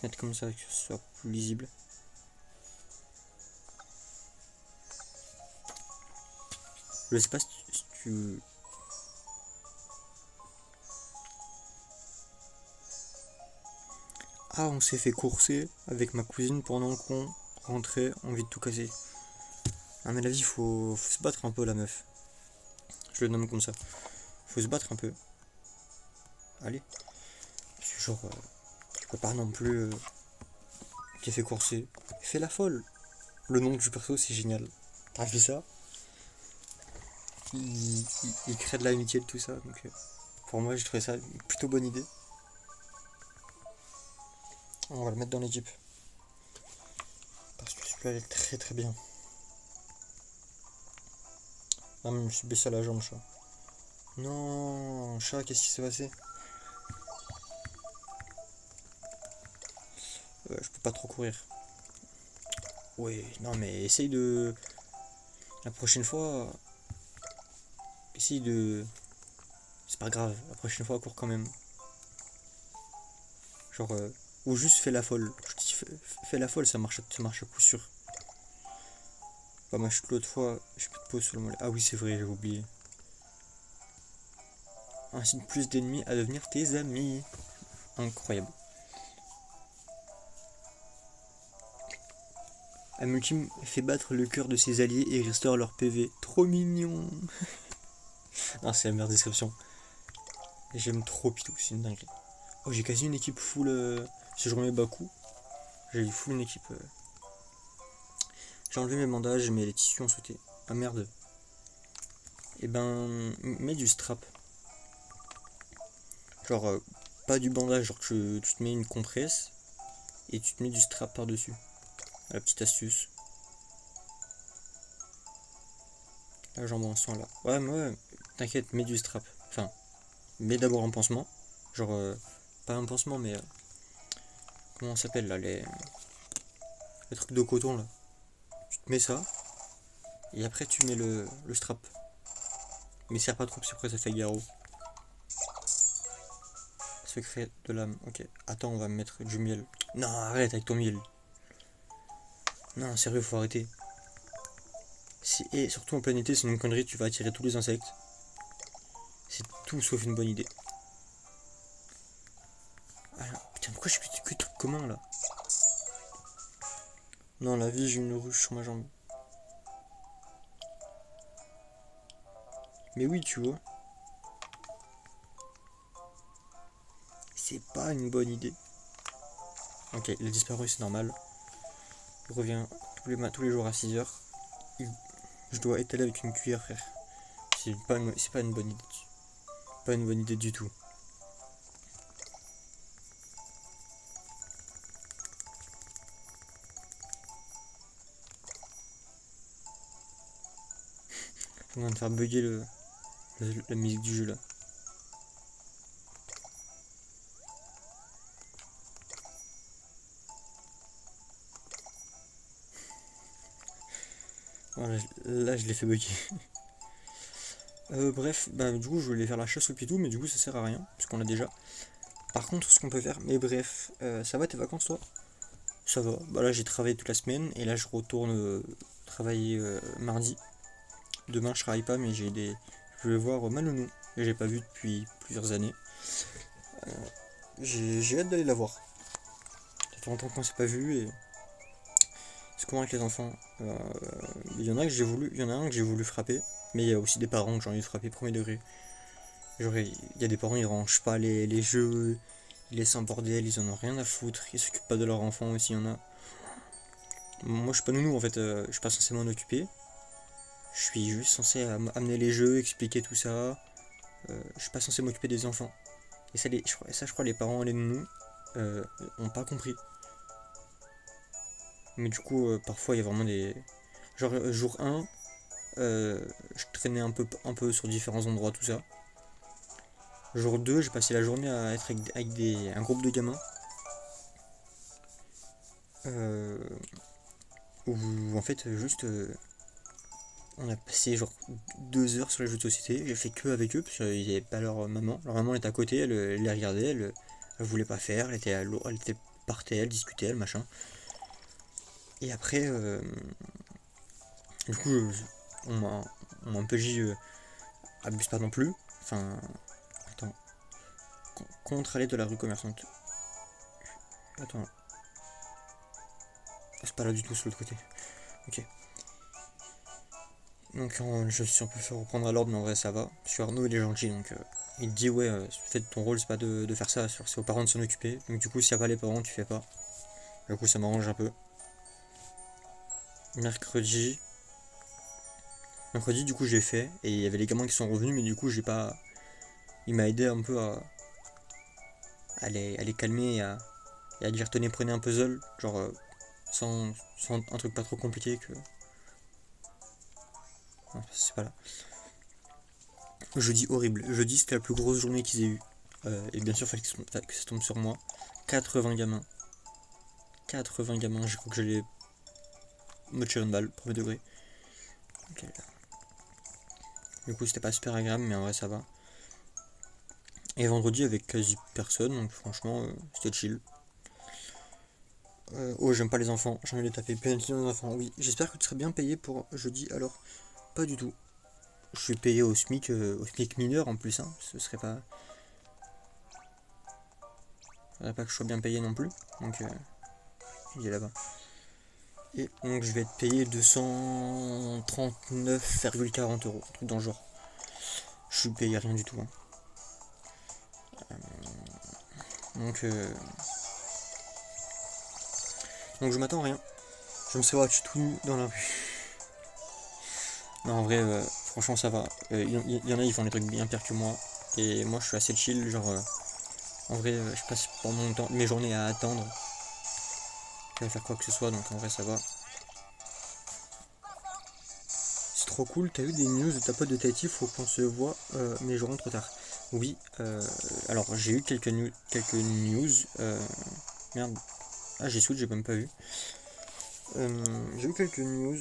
mettre comme ça, que ce soit plus lisible. Je sais pas si tu... Ah, on s'est fait courser avec ma cousine pendant qu'on rentrait, envie de tout casser. Ah mais la vie, faut se battre un peu la meuf. Je le nomme comme ça. Faut se battre un peu. Allez. Parce que genre, je peux pas non plus... T'es fait courser. Fais la folle. Le nom du perso, c'est génial. T'as vu ça? Il crée de l'amitié de tout ça. Donc, pour moi, j'ai trouvé ça une plutôt bonne idée. On va le mettre dans l'équipe. Parce que celui-là, il est très très bien. Ah, mais je me suis baissé à la jambe, chat. Non, chat, qu'est-ce qui s'est passé? Je peux pas trop courir. Oui, non, mais essaye de... La prochaine fois... Essaye de... C'est pas grave, la prochaine fois, cours quand même. Genre... ou juste fais la folle. Je te dis, fais la folle, ça marche à coup sûr. Pas ma chute l'autre fois, j'ai plus de pause sur le mollet. Ah oui, c'est vrai, j'ai oublié. Incite plus d'ennemis à devenir tes amis. Incroyable. Amukim fait battre le cœur de ses alliés et restaure leur PV. Trop mignon. Ah, c'est la meilleure description. J'aime trop Pitou, c'est une dinguerie. Oh, j'ai quasi une équipe full. Si je remets Baku, j'ai full une équipe. J'ai enlevé mes bandages, mais les tissus ont sauté. Ah merde. Et ben, mets du strap. Genre, pas du bandage, genre tu te mets une compresse et tu te mets du strap par-dessus. La petite astuce. La jambe en sang là. Ouais, mais ouais, t'inquiète, mets du strap. Enfin, mets d'abord un pansement. Genre, pas un pansement, mais. Comment on s'appelle là, les trucs de coton là. Tu te mets ça. Et après, tu mets le strap. Mais serre pas trop, parce que après ça fait garrot. Secret de l'âme. Ok. Attends, on va mettre du miel. Non, arrête avec ton miel. Non, sérieux, faut arrêter. Et surtout en plein été, c'est une connerie, tu vas attirer tous les insectes. C'est tout sauf une bonne idée. Ah, putain, pourquoi je fais que trucs communs là? Non, la vie, j'ai une ruche sur ma jambe. Mais oui, tu vois. C'est pas une bonne idée. Ok, il a disparu, c'est normal. Il revient tous les jours à 6h. Je dois étaler avec une cuillère, frère. C'est pas une bonne idée. Pas une bonne idée du tout. On va de faire bugger la musique du jeu là. Voilà, là je l'ai fait bugger. Bref, bah du coup je voulais faire la chasse au pitou, mais du coup ça sert à rien, puisqu'on l'a déjà. Par contre, ce qu'on peut faire, mais bref, ça va tes vacances toi? Ça va, bah là j'ai travaillé toute la semaine, et là je retourne travailler mardi. Demain je travaille pas, mais je vais voir Manonou, que j'ai pas vu depuis plusieurs années. J'ai hâte d'aller la voir. Ça fait longtemps qu'on s'est pas vu, et c'est comment avec les enfants? Il y en a un que j'ai voulu frapper, mais il y a aussi des parents que j'ai envie de frapper premier degré. Genre, il y a des parents, ils rangent pas les jeux, ils laissent un bordel, ils en ont rien à foutre, ils s'occupent pas de leur enfant aussi, il y en a. Moi, je suis pas nounou en fait, je suis pas censé m'en occuper. Je suis juste censé amener les jeux, expliquer tout ça. Je suis pas censé m'occuper des enfants. Et ça, je crois, les parents et les nounous ont pas compris. Mais du coup, parfois, il y a vraiment des. Genre, jour 1, je traînais un peu sur différents endroits, tout ça. Jour 2, j'ai passé la journée à être avec un groupe de gamins. Où en fait, juste. On a passé genre 2 heures sur les jeux de société. J'ai fait que avec eux, parce qu'ils n'avaient pas leur maman. Leur maman était à côté, elle les regardait, elle voulait pas faire, elle était par terre, elle discutait, elle machin. Et après, du coup, on m'a un peu dit abuse pas non plus. Enfin, attends. Contre aller de la rue commerçante. Attends. Ah, c'est pas là du tout, sur l'autre côté. Ok. Donc je me suis un peu fait reprendre à l'ordre, mais en vrai ça va. Parce que Arnaud il est gentil, donc il te dit ouais, fait ton rôle c'est pas de faire ça, c'est aux parents de s'en occuper. Donc du coup s'il n'y a pas les parents tu fais pas. Du coup ça m'arrange un peu. Mercredi. Mercredi du coup j'ai fait, et il y avait les gamins qui sont revenus, mais du coup j'ai pas. Il m'a aidé un peu à les calmer et à dire tenez prenez un puzzle, genre sans un truc pas trop compliqué que. Non, c'est pas là. Jeudi horrible. Jeudi c'était la plus grosse journée qu'ils aient eu. Et bien sûr fallait que ça tombe sur moi. 80 gamins. 80 gamins, je crois que j'allais me tirer une balle, premier degré. Okay. Du coup c'était pas super agréable, mais en vrai ça va. Et vendredi avec quasi personne, donc franchement c'était chill. Oh j'aime pas les enfants, j'ai envie de taper pénalité aux enfants, oui. J'espère que tu serais bien payé pour jeudi, alors pas du tout. Je suis payé au SMIC mineur en plus, hein. Ce serait pas. Faudrait pas que je sois bien payé non plus. Donc il est là-bas. Et donc je vais être payé 239,40 euros, un truc dans le genre. Je suis payé rien du tout. Hein. Donc je m'attends à rien. Je me serais battu tout nu dans la rue. Non en vrai franchement ça va. Il y en a ils font des trucs bien pires que moi. Et moi je suis assez chill, genre en vrai je passe pas mon temps, mes journées à attendre. À faire quoi que ce soit, donc en vrai ça va. C'est trop cool, t'as eu des news de ta pote de Tahiti, faut qu'on se voit, mais je rentre tard. Oui, alors j'ai eu quelques news, merde, ah j'ai switch, j'ai même pas vu. J'ai eu quelques news,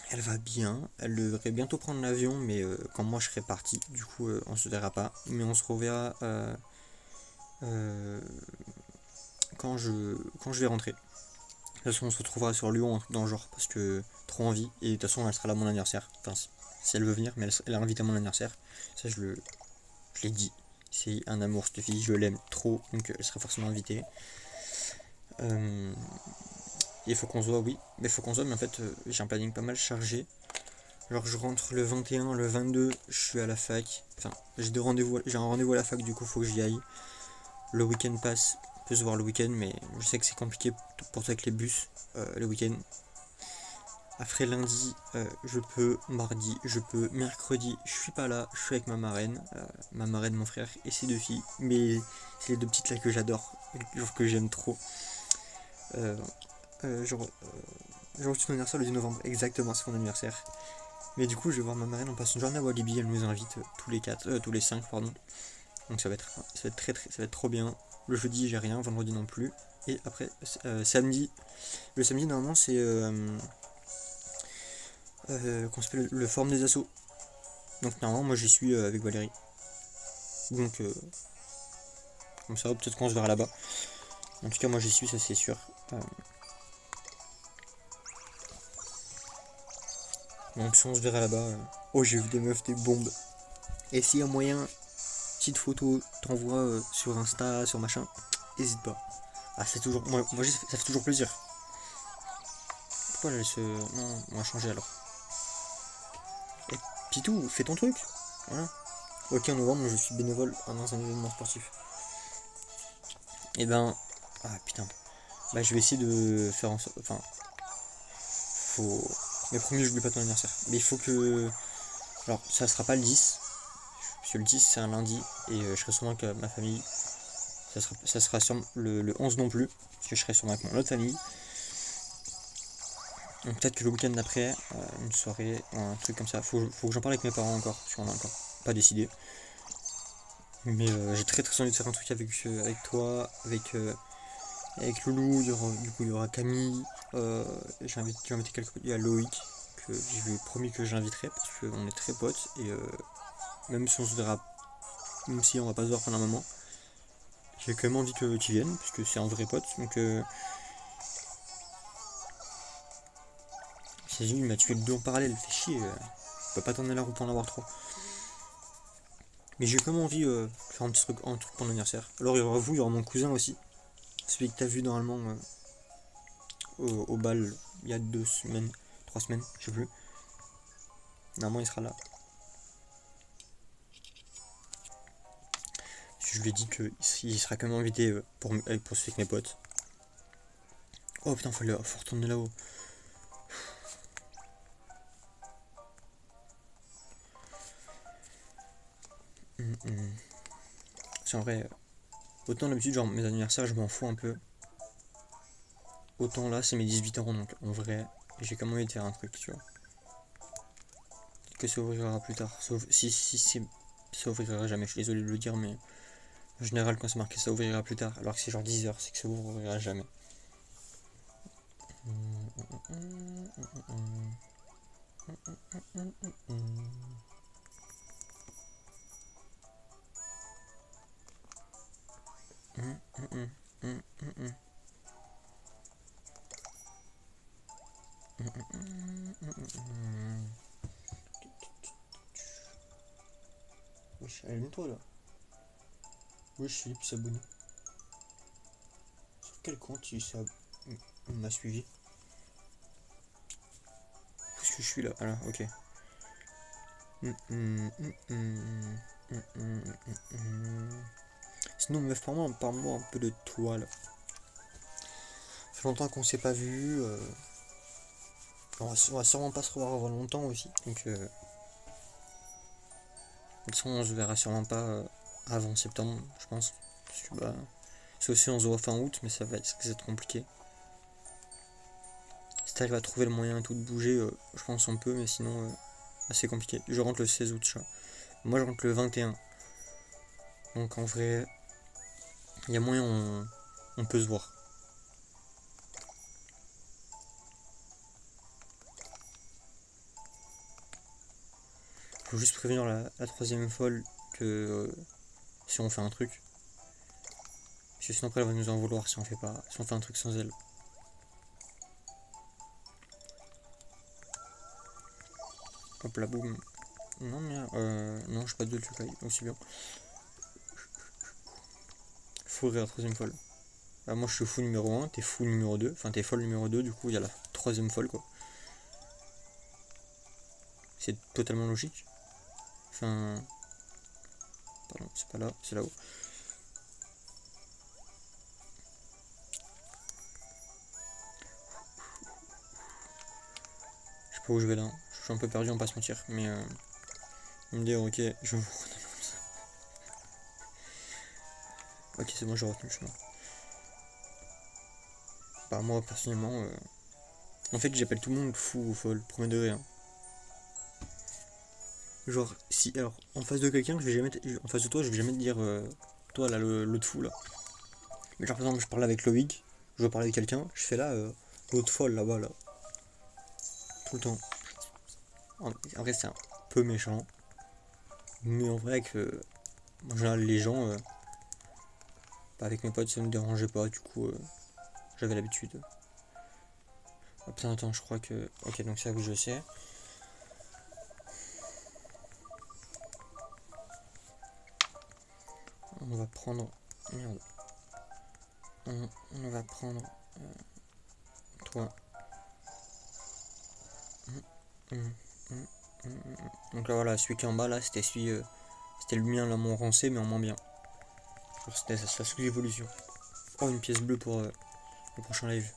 elle va bien, elle devrait bientôt prendre l'avion, mais quand moi je serai parti, du coup on se verra pas, mais on se reverra quand je vais rentrer. De toute façon, on se retrouvera sur Lyon, un truc dans le genre, parce que trop envie. Et de toute façon, elle sera là à mon anniversaire. Enfin, si elle veut venir, mais elle est invitée à mon anniversaire. Ça, je l'ai dit. C'est un amour, cette fille, je l'aime trop, donc elle sera forcément invitée. Il faut qu'on se voit, oui. Mais il faut qu'on se voit, mais en fait, j'ai un planning pas mal chargé. Genre, je rentre le 21, le 22, je suis à la fac. Enfin, j'ai un rendez-vous à la fac, du coup, faut que j'y aille. Le week-end passe, on peut se voir le week-end, mais je sais que c'est compliqué pour toi avec les bus le week-end. Après lundi, je peux, mardi, je peux, mercredi, je suis pas là, je suis avec ma marraine, mon frère et ses deux filles. Mais c'est les deux petites là que j'adore, genre que j'aime trop. Genre ton anniversaire le 10 novembre, exactement, c'est mon anniversaire. Mais du coup, je vais voir ma marraine, on passe une journée à Walibi, elle nous invite tous les 5, pardon. Donc ça va être trop bien. Le jeudi, j'ai rien, vendredi non plus. Et après, samedi, le samedi, normalement, c'est qu'on s'appelle le forum des assos. Donc normalement moi j'y suis avec Valérie. Donc comme ça peut-être qu'on se verra là-bas. En tout cas moi j'y suis, ça c'est sûr. Donc si on se verra là-bas. Oh j'ai vu des meufs, des bombes. Et s'il y a moyen, petite photo, t'envoies sur Insta, sur machin, hésite pas. Ah c'est toujours. Moi ça fait toujours plaisir. Pourquoi elle se. Non, on va changer alors. Et Pitou, fais ton truc. Voilà. Ok en novembre je suis bénévole dans un événement sportif. Et ben. Ah putain. Bah je vais essayer de faire en sorte. Enfin. Faut. Mais promis j'oublie pas ton anniversaire. Mais il faut que. Alors ça sera pas le 10. Parce que le 10 c'est un lundi. Et je serai sûrement avec ma famille. Ça sera sûrement le 11 non plus. Parce que je serai sûrement avec mon autre famille. Donc peut-être que le week-end d'après, une soirée, un truc comme ça. Faut que j'en parle avec mes parents encore. Parce qu'on a encore pas décidé. Mais j'ai très envie de faire un truc avec toi, avec Loulou, il y aura Camille, j'ai invité quelques potes, il y a Loïc, que j'ai promis que j'inviterai parce qu'on est très potes et même si on se verra, même si on va pas se voir pendant un moment, j'ai quand même envie que tu viennes parce que c'est un vrai pote. Donc c'est lui, il m'a tué le deux en parallèle, fait chier, je peux pas t'en aller la roue pour en avoir trois. Mais j'ai quand même envie de faire un truc pour l'anniversaire. Alors il y aura mon cousin aussi, celui que t'as vu normalement au bal il y a 2 semaines. 3 semaines, je sais plus. Normalement il sera là. Je lui ai dit qu'il sera quand même invité pour se avec mes potes. Oh putain, faut retourner là-haut. C'est en vrai, autant d'habitude, genre mes anniversaires, je m'en fous un peu. Autant là, c'est mes 18 ans, donc en vrai, j'ai quand même envie de faire un truc, tu vois. Peut-être que ça ouvrira plus tard. Sauf si ça ouvrira jamais, je suis désolé de le dire, mais en général, quand c'est marqué ça ouvrira plus tard, alors que c'est genre 10 heures, c'est que ça ouvrira jamais. Wesh, allume-toi là. Wesh, Philippe s'abonner. Sur quel compte il m'a suivi? Qu'est-ce que je suis là? Alors, ok. Sinon, meuf, parle-moi un peu de toi là. Ça fait longtemps qu'on s'est pas vu. On va sûrement pas se revoir avant longtemps aussi. Donc, de toute façon, on se verra sûrement pas avant septembre, je pense. Parce que, bah, c'est aussi on se voit fin août, mais ça va être compliqué. Si t'arrives à trouver le moyen et tout de bouger, je pense on peut, mais sinon, assez compliqué. Je rentre le 16 août, tu vois. Moi, je rentre le 21. Donc, en vrai, il y a moyen, on peut se voir. Faut juste prévenir la troisième folle que si on fait un truc. Parce que sinon après elle va nous en vouloir si on fait un truc sans elle. Hop là boum. Non mais non j'ai pas de Chukai, aussi bien. Faudrait la troisième folle. Moi je suis fou numéro 1, t'es fou numéro 2, enfin t'es folle numéro 2, du coup il y a la troisième folle quoi. C'est totalement logique. Enfin. Pardon, c'est pas là, c'est là-haut. Je sais pas où je vais là, je suis un peu perdu, on va pas se mentir, mais me dire ok, je vous ok c'est bon, j'ai retenu le chemin. Bah moi personnellement, en fait j'appelle tout le monde fou ou folle, premier degré. Hein. Genre si alors en face de quelqu'un, en face de toi, je vais jamais te dire toi là l'autre fou là. Mais genre par exemple je parle avec Loïc, je veux parler avec quelqu'un, je fais là l'autre folle là-bas là. Tout le temps. En vrai c'est un peu méchant. Mais en vrai que en général les gens avec mes potes ça me dérangeait pas, du coup j'avais l'habitude. Oh, putain attends je crois que. Ok donc ça oui je sais. On va prendre. Merde. On va prendre toi. Donc là voilà, celui qui est en bas là, c'était c'était le mien là, mon rancé, mais en moins bien. Genre c'était sa sous-évolution. Oh une pièce bleue pour le prochain live.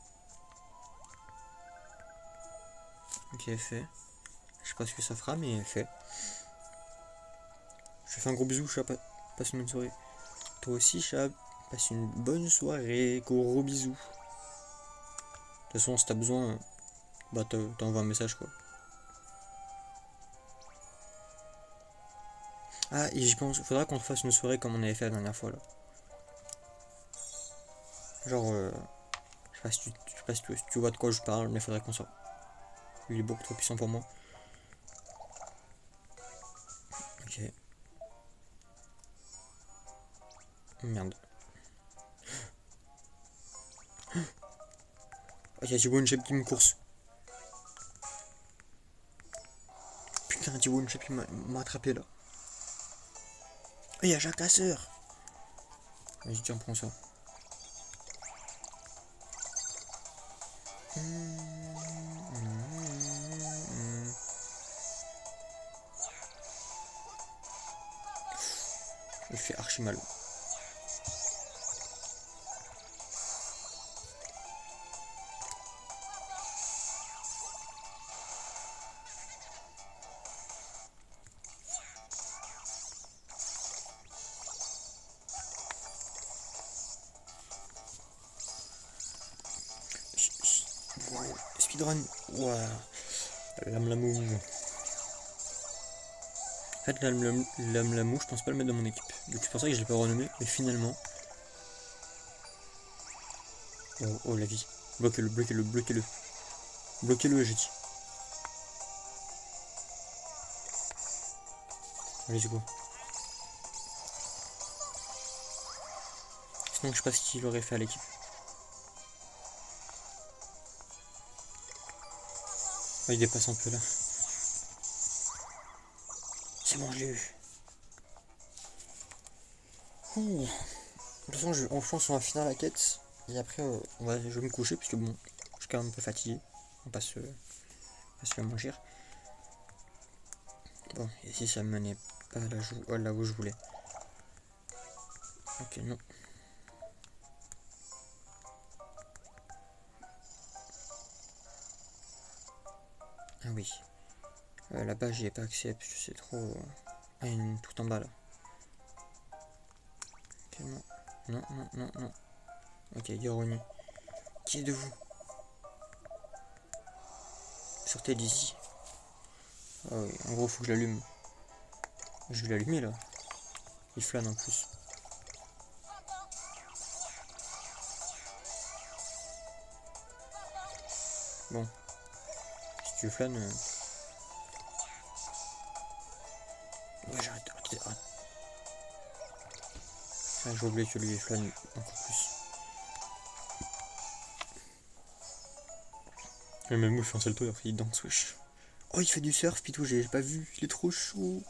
Ok fait. Je sais pas ce que ça fera, mais fait. Je te fais un gros bisou, chat, passe une bonne soirée. Toi aussi chat, passe une bonne soirée, gros bisous. De toute façon si t'as besoin, bah t'envoies un message quoi. Ah et j'y pense, faudra qu'on fasse une soirée comme on avait fait la dernière fois là. Genre je sais pas si tu vois de quoi je parle, mais faudrait qu'on sorte. Il est beaucoup trop puissant pour moi. Ok. Merde. Ok, j'ai one shot qui me course. Putain, j'ai one shot qui m'a attrapé là. Oh, y'a Jacques Casseur. Vas-y, tiens, prends ça. Il fait archi mal. Wow. Speedrun. Wow. Lame la mou. En fait, lame la mou, je pense pas le mettre dans mon équipe. Donc c'est pour ça que je l'ai pas renommé. Mais finalement. Oh, oh la vie. Bloquez-le, bloquez-le, bloquez-le. Bloquez-le, j'ai dit. Allez, let's go. Sinon, je sais pas ce qu'il aurait fait à l'équipe. Oh, il dépasse un peu là. C'est bon, je l'ai eu. Ouh. De toute façon, on fonce sur la finale à la quête. Et après, je vais me coucher, puisque bon, je suis quand même un peu fatigué. On passe le manger. Bon, et si ça menait pas là où je voulais. Ok, non. Ah oui. Là-bas, j'y ai pas accès, parce que c'est trop... Ah, il y a une tout en bas, là. Ok, non. Non, non, non, non. Ok, Yoroni. Qui est de vous? Sortez d'ici. Ah oui, en gros, faut que je l'allume. Je vais l'allumer, là. Il flâne, en plus. Bon. Si tu flânes... Ouais, j'arrête. Arrête. Ah, j'ai oublié que lui, il flâne encore plus. Et même moi, je fais un salto, alors il danse, wesh. Oh, il fait du surf, Pitou, j'ai pas vu. Il est trop chaud.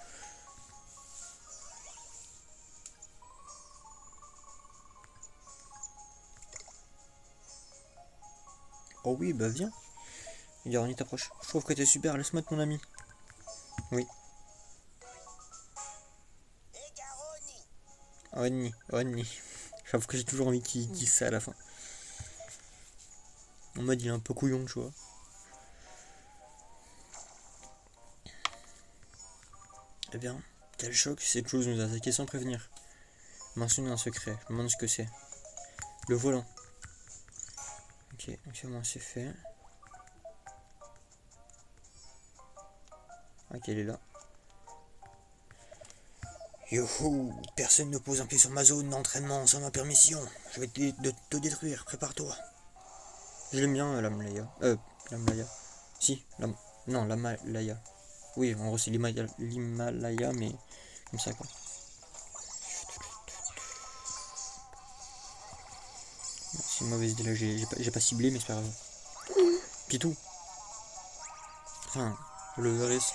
Oh oui, bah viens. Regarde, on t'approche. Je trouve que t'es super, laisse-moi être mon ami. Oui. Onni. J'avoue que j'ai toujours envie qu'il dise ça à la fin. En mode, il est un peu couillon, tu vois. Eh bien, quel choc, cette chose nous a attaqué sans prévenir. Mentionner un secret, je me demande ce que c'est. Le volant. Ok, donc c'est bon, c'est fait. Ok, elle est là. Youhou, personne ne pose un pied sur ma zone d'entraînement sans ma permission. Je vais te détruire, prépare-toi. Je l'aime bien, l'Amalaya. L'Amalaya. Si, non, l'Amalaya. Oui, en gros, c'est l'Himalaya, mais comme ça, quoi. C'est une mauvaise idée là, j'ai pas ciblé, mais c'est pas grave. Pitou. Enfin, le reste.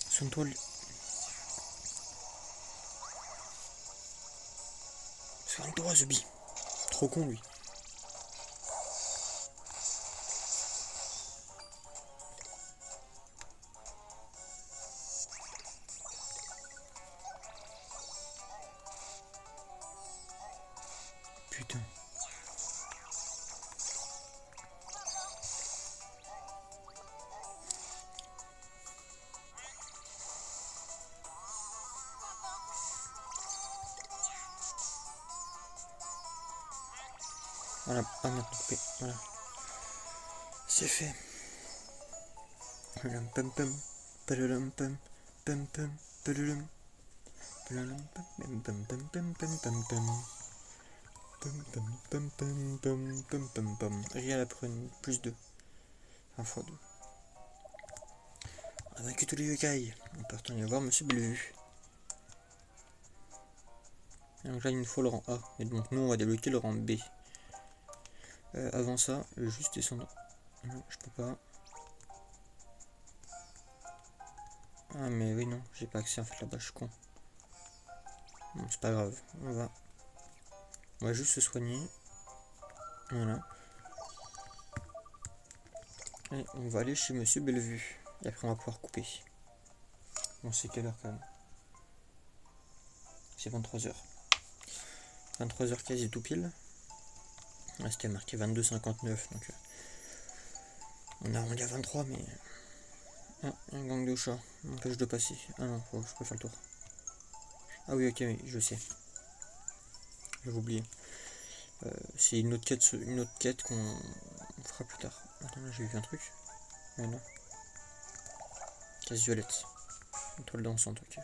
Soigne-toi. Soigne-toi, Zubi. Trop con, lui. Putain. Voilà, pas maintenant coupé. Voilà. C'est fait. Pum pum pum. Pum pum pum pum pum. Rien à prendre, plus 2. 1 fois 2. On a vaincu tous les yokai. On peut retourner voir Monsieur Bleu. Donc là, il nous faut le rang A. Et donc, nous, on va débloquer le rang B. Avant ça, juste descendre. Non, je peux pas. Ah mais oui non, j'ai pas accès en fait là-bas, je suis con. Bon, c'est pas grave, on va juste se soigner. Voilà. Et on va aller chez Monsieur Bellevue. Et après on va pouvoir couper. Bon c'est quelle heure quand même? C'est 23h. 23h quasi tout pile. Là c'était marqué 22h59 donc on a arrondi à 23 mais... Ah, un gang de chats m'empêche de passer. Ah non, je peux faire le tour. Ah oui ok oui, je sais. J'avais oublié. C'est une autre quête qu'on fera plus tard. Attends là j'ai vu un truc. Ouais là. Casse violette. Une toile dansante, ok.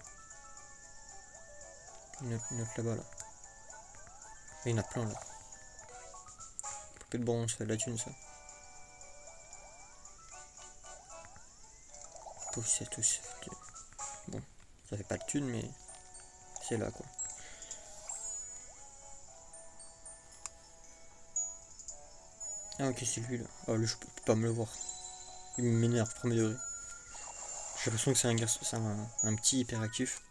Une autre là-bas là. Il y en a plein là. Poupée de bronze, ça fait de la thune ça. Tout ça. Bon, ça fait pas de thune mais c'est là quoi. Ah ok c'est lui là. Oh lui je peux pas me le voir. Il m'énerve, premier degré. J'ai l'impression que c'est un garçon, c'est un petit hyperactif.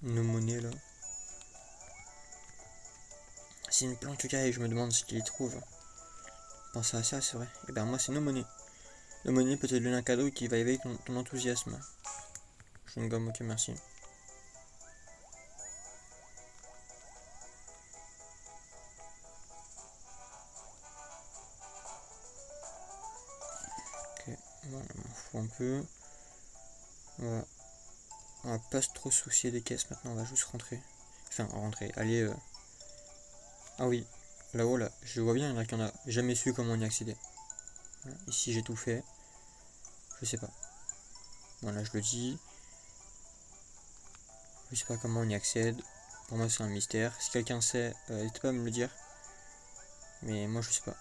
Une monnaie là. C'est une plante et je me demande ce qu'il y trouve. Pensez à ça, c'est vrai. Et ben moi c'est nos monnaies. Nos monnaies peut te donner un cadeau qui va éveiller ton enthousiasme. Je une gomme, ok merci. Ok, voilà, on m'en fout un peu. Voilà. On va pas trop se soucier des caisses maintenant, on va juste rentrer. Enfin rentrer, aller... Ah oui, là-haut là, je vois bien là qu'il y en a jamais su comment on y accéder. Voilà. Ici j'ai tout fait. Je sais pas. Voilà, je le dis. Je sais pas comment on y accède. Pour moi c'est un mystère. Si quelqu'un sait, n'hésitez pas à me le dire. Mais moi je sais pas.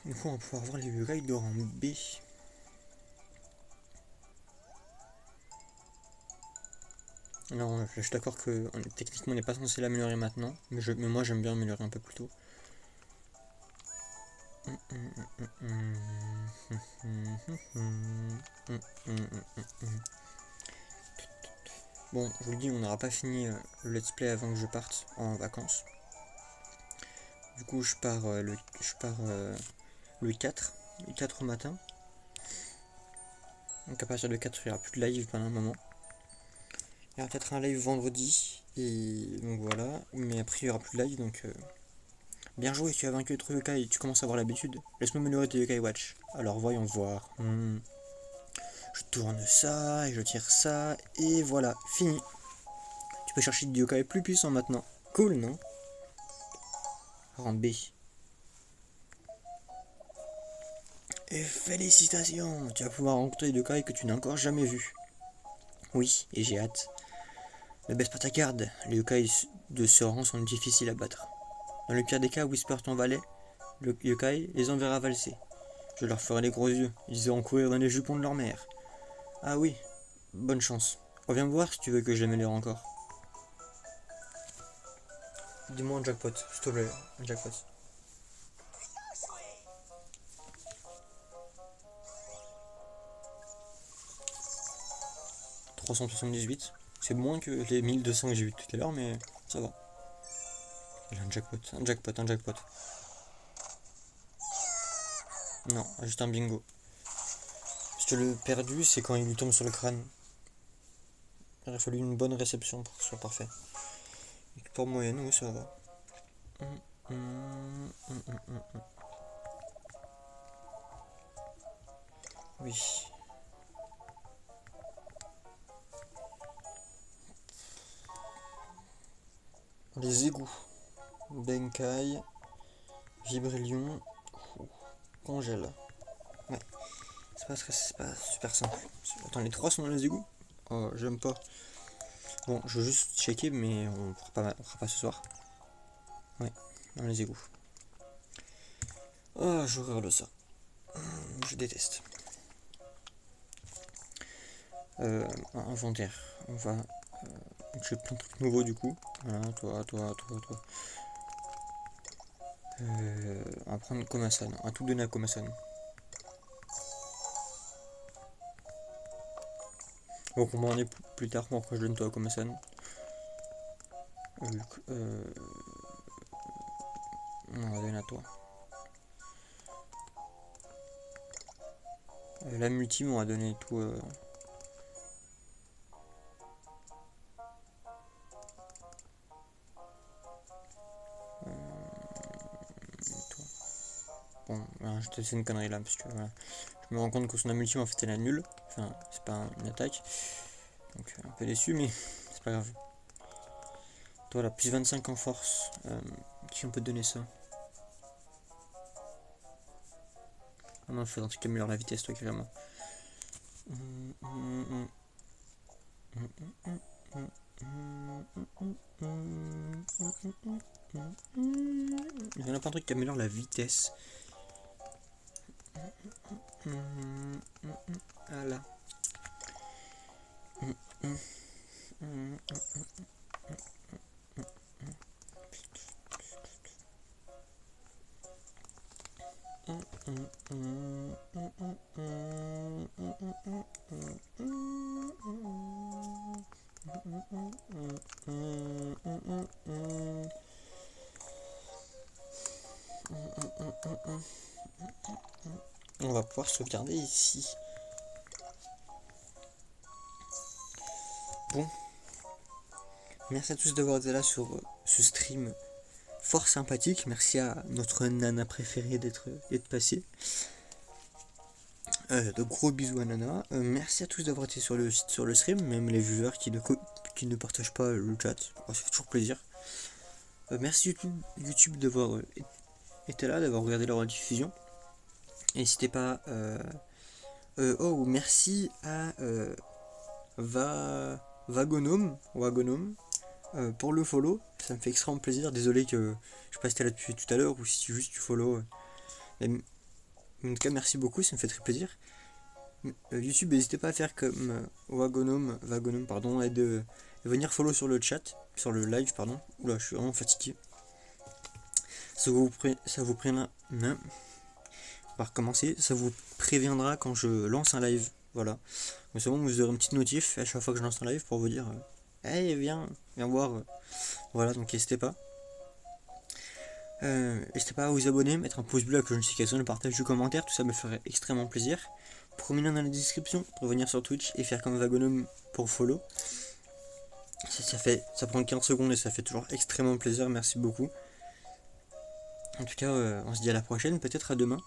Une fois on va pouvoir voir les rails de rang B. Alors je suis d'accord que techniquement on n'est pas censé l'améliorer maintenant, mais moi j'aime bien améliorer un peu plus tôt. Bon, je vous le dis, on n'aura pas fini le let's play avant que je parte en vacances. Du coup je pars le 4 au matin. Donc à partir de 4 il n'y aura plus de live pendant un moment. Il y aura peut-être un live vendredi, et donc voilà, mais après il n'y aura plus de live, donc bien joué, tu as vaincu les 3 yokai et tu commences à avoir l'habitude. Laisse-moi améliorer tes yokai watch. Alors voyons voir. Je tourne ça, et je tire ça, et voilà, fini. Tu peux chercher des yokai plus puissants maintenant. Cool, non? Rang B. Et félicitations, tu vas pouvoir rencontrer des yokai que tu n'as encore jamais vus. Oui, et j'ai hâte. Ne baisse pas ta garde, les yokai de ce rang sont difficiles à battre. Dans le pire des cas, Whisper ton valet, le yokai les enverra valser. Je leur ferai les gros yeux, ils iront courir dans les jupons de leur mère. Ah oui, bonne chance. Reviens me voir si tu veux que je l'améliore encore. Dis-moi un jackpot, s'il te plaît, un jackpot. « 378, c'est moins que les 1200 que j'ai vu tout à l'heure, mais ça va. Il a un jackpot, un jackpot, un jackpot. Non, juste un bingo. Si tu l'as perdu, c'est quand il lui tombe sur le crâne. Il aurait fallu une bonne réception pour que ce soit parfait. Pour moyenne, oui, ça va. Oui. Les égouts. Benkai. Vibrillion. Congèle. Ouais. C'est pas super simple. Attends, les 3 sont dans les égouts? Oh, j'aime pas. Bon, je veux juste checker, mais on fera pas ce soir. Ouais, dans les égouts. Ah, j'horreur de ça. Je déteste. Inventaire. On va... j'ai plein de trucs nouveaux du coup. Voilà, toi. On va prendre Komasan. On va tout donner à Komasan. Donc on va en est plus tard quand je donne toi à Komasan. On va donner à toi. La multime, on va donner tout. Toi. Bon, voilà, je te fais une connerie là parce que voilà, je me rends compte que son multime en fait elle est nulle. Enfin, c'est pas une attaque. Donc un peu déçu, mais c'est pas grave. Toi là, plus 25 en force. Qui on peut te donner ça? Ah non, il faut un truc qui améliore la vitesse, toi carrément. Il y en a pas un truc qui améliore la vitesse. Ah là. On va pouvoir sauvegarder ici. Bon. Merci à tous d'avoir été là sur ce stream fort sympathique. Merci à notre nana préférée d'être passée. De gros bisous à Nana. Merci à tous d'avoir été sur le stream, même les viewers qui ne partagent pas le chat. Ça fait toujours plaisir. Merci YouTube d'avoir été là, d'avoir regardé la rediffusion. N'hésitez pas. Oh, merci à Wagonome pour le follow. Ça me fait extrêmement plaisir. Désolé que je passe là depuis tout à l'heure ou si juste tu follow. En tout cas, merci beaucoup, ça me fait très plaisir. YouTube, n'hésitez pas à faire comme Wagonome pardon, et de venir follow sur le chat, sur le live, pardon. Oula, je suis vraiment fatigué. Ça vous préviendra. On va recommencer. Ça vous préviendra quand je lance un live. Voilà. Donc c'est bon, vous aurez une petite notif à chaque fois que je lance un live pour vous dire hey, viens voir. Voilà, donc n'hésitez pas. N'hésitez pas à vous abonner, mettre un pouce bleu, la cloche de notification, le partage du commentaire, tout ça me ferait extrêmement plaisir. Premier lien dans la description pour venir sur Twitch et faire comme Wagonome pour follow. Ça prend 15 secondes et ça fait toujours extrêmement plaisir, merci beaucoup. En tout cas, on se dit à la prochaine, peut-être à demain.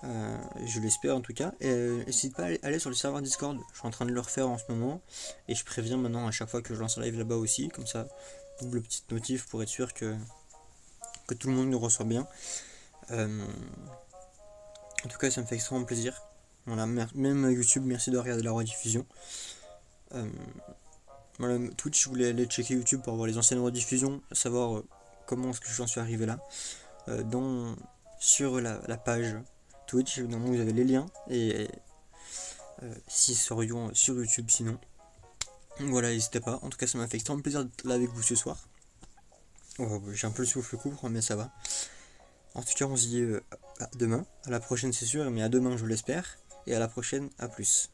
Je l'espère en tout cas. N'hésite pas à aller sur le serveur Discord, je suis en train de le refaire en ce moment. Et je préviens maintenant à chaque fois que je lance un live là-bas aussi, comme ça, double petite notif pour être sûr que tout le monde nous reçoit bien. En tout cas, ça me fait extrêmement plaisir. Voilà, même YouTube, merci de regarder la rediffusion. Voilà, Twitch, je voulais aller checker YouTube pour voir les anciennes rediffusions, savoir comment est-ce que j'en suis arrivé là. Sur la page Twitch, évidemment, vous avez les liens et si serions sur YouTube sinon. Voilà, n'hésitez pas. En tout cas, ça m'a fait extrêmement plaisir d'être là avec vous ce soir. J'ai un peu le souffle court, mais ça va. En tout cas, on se dit à demain. À la prochaine, c'est sûr, mais à demain, je l'espère. Et à la prochaine, à plus.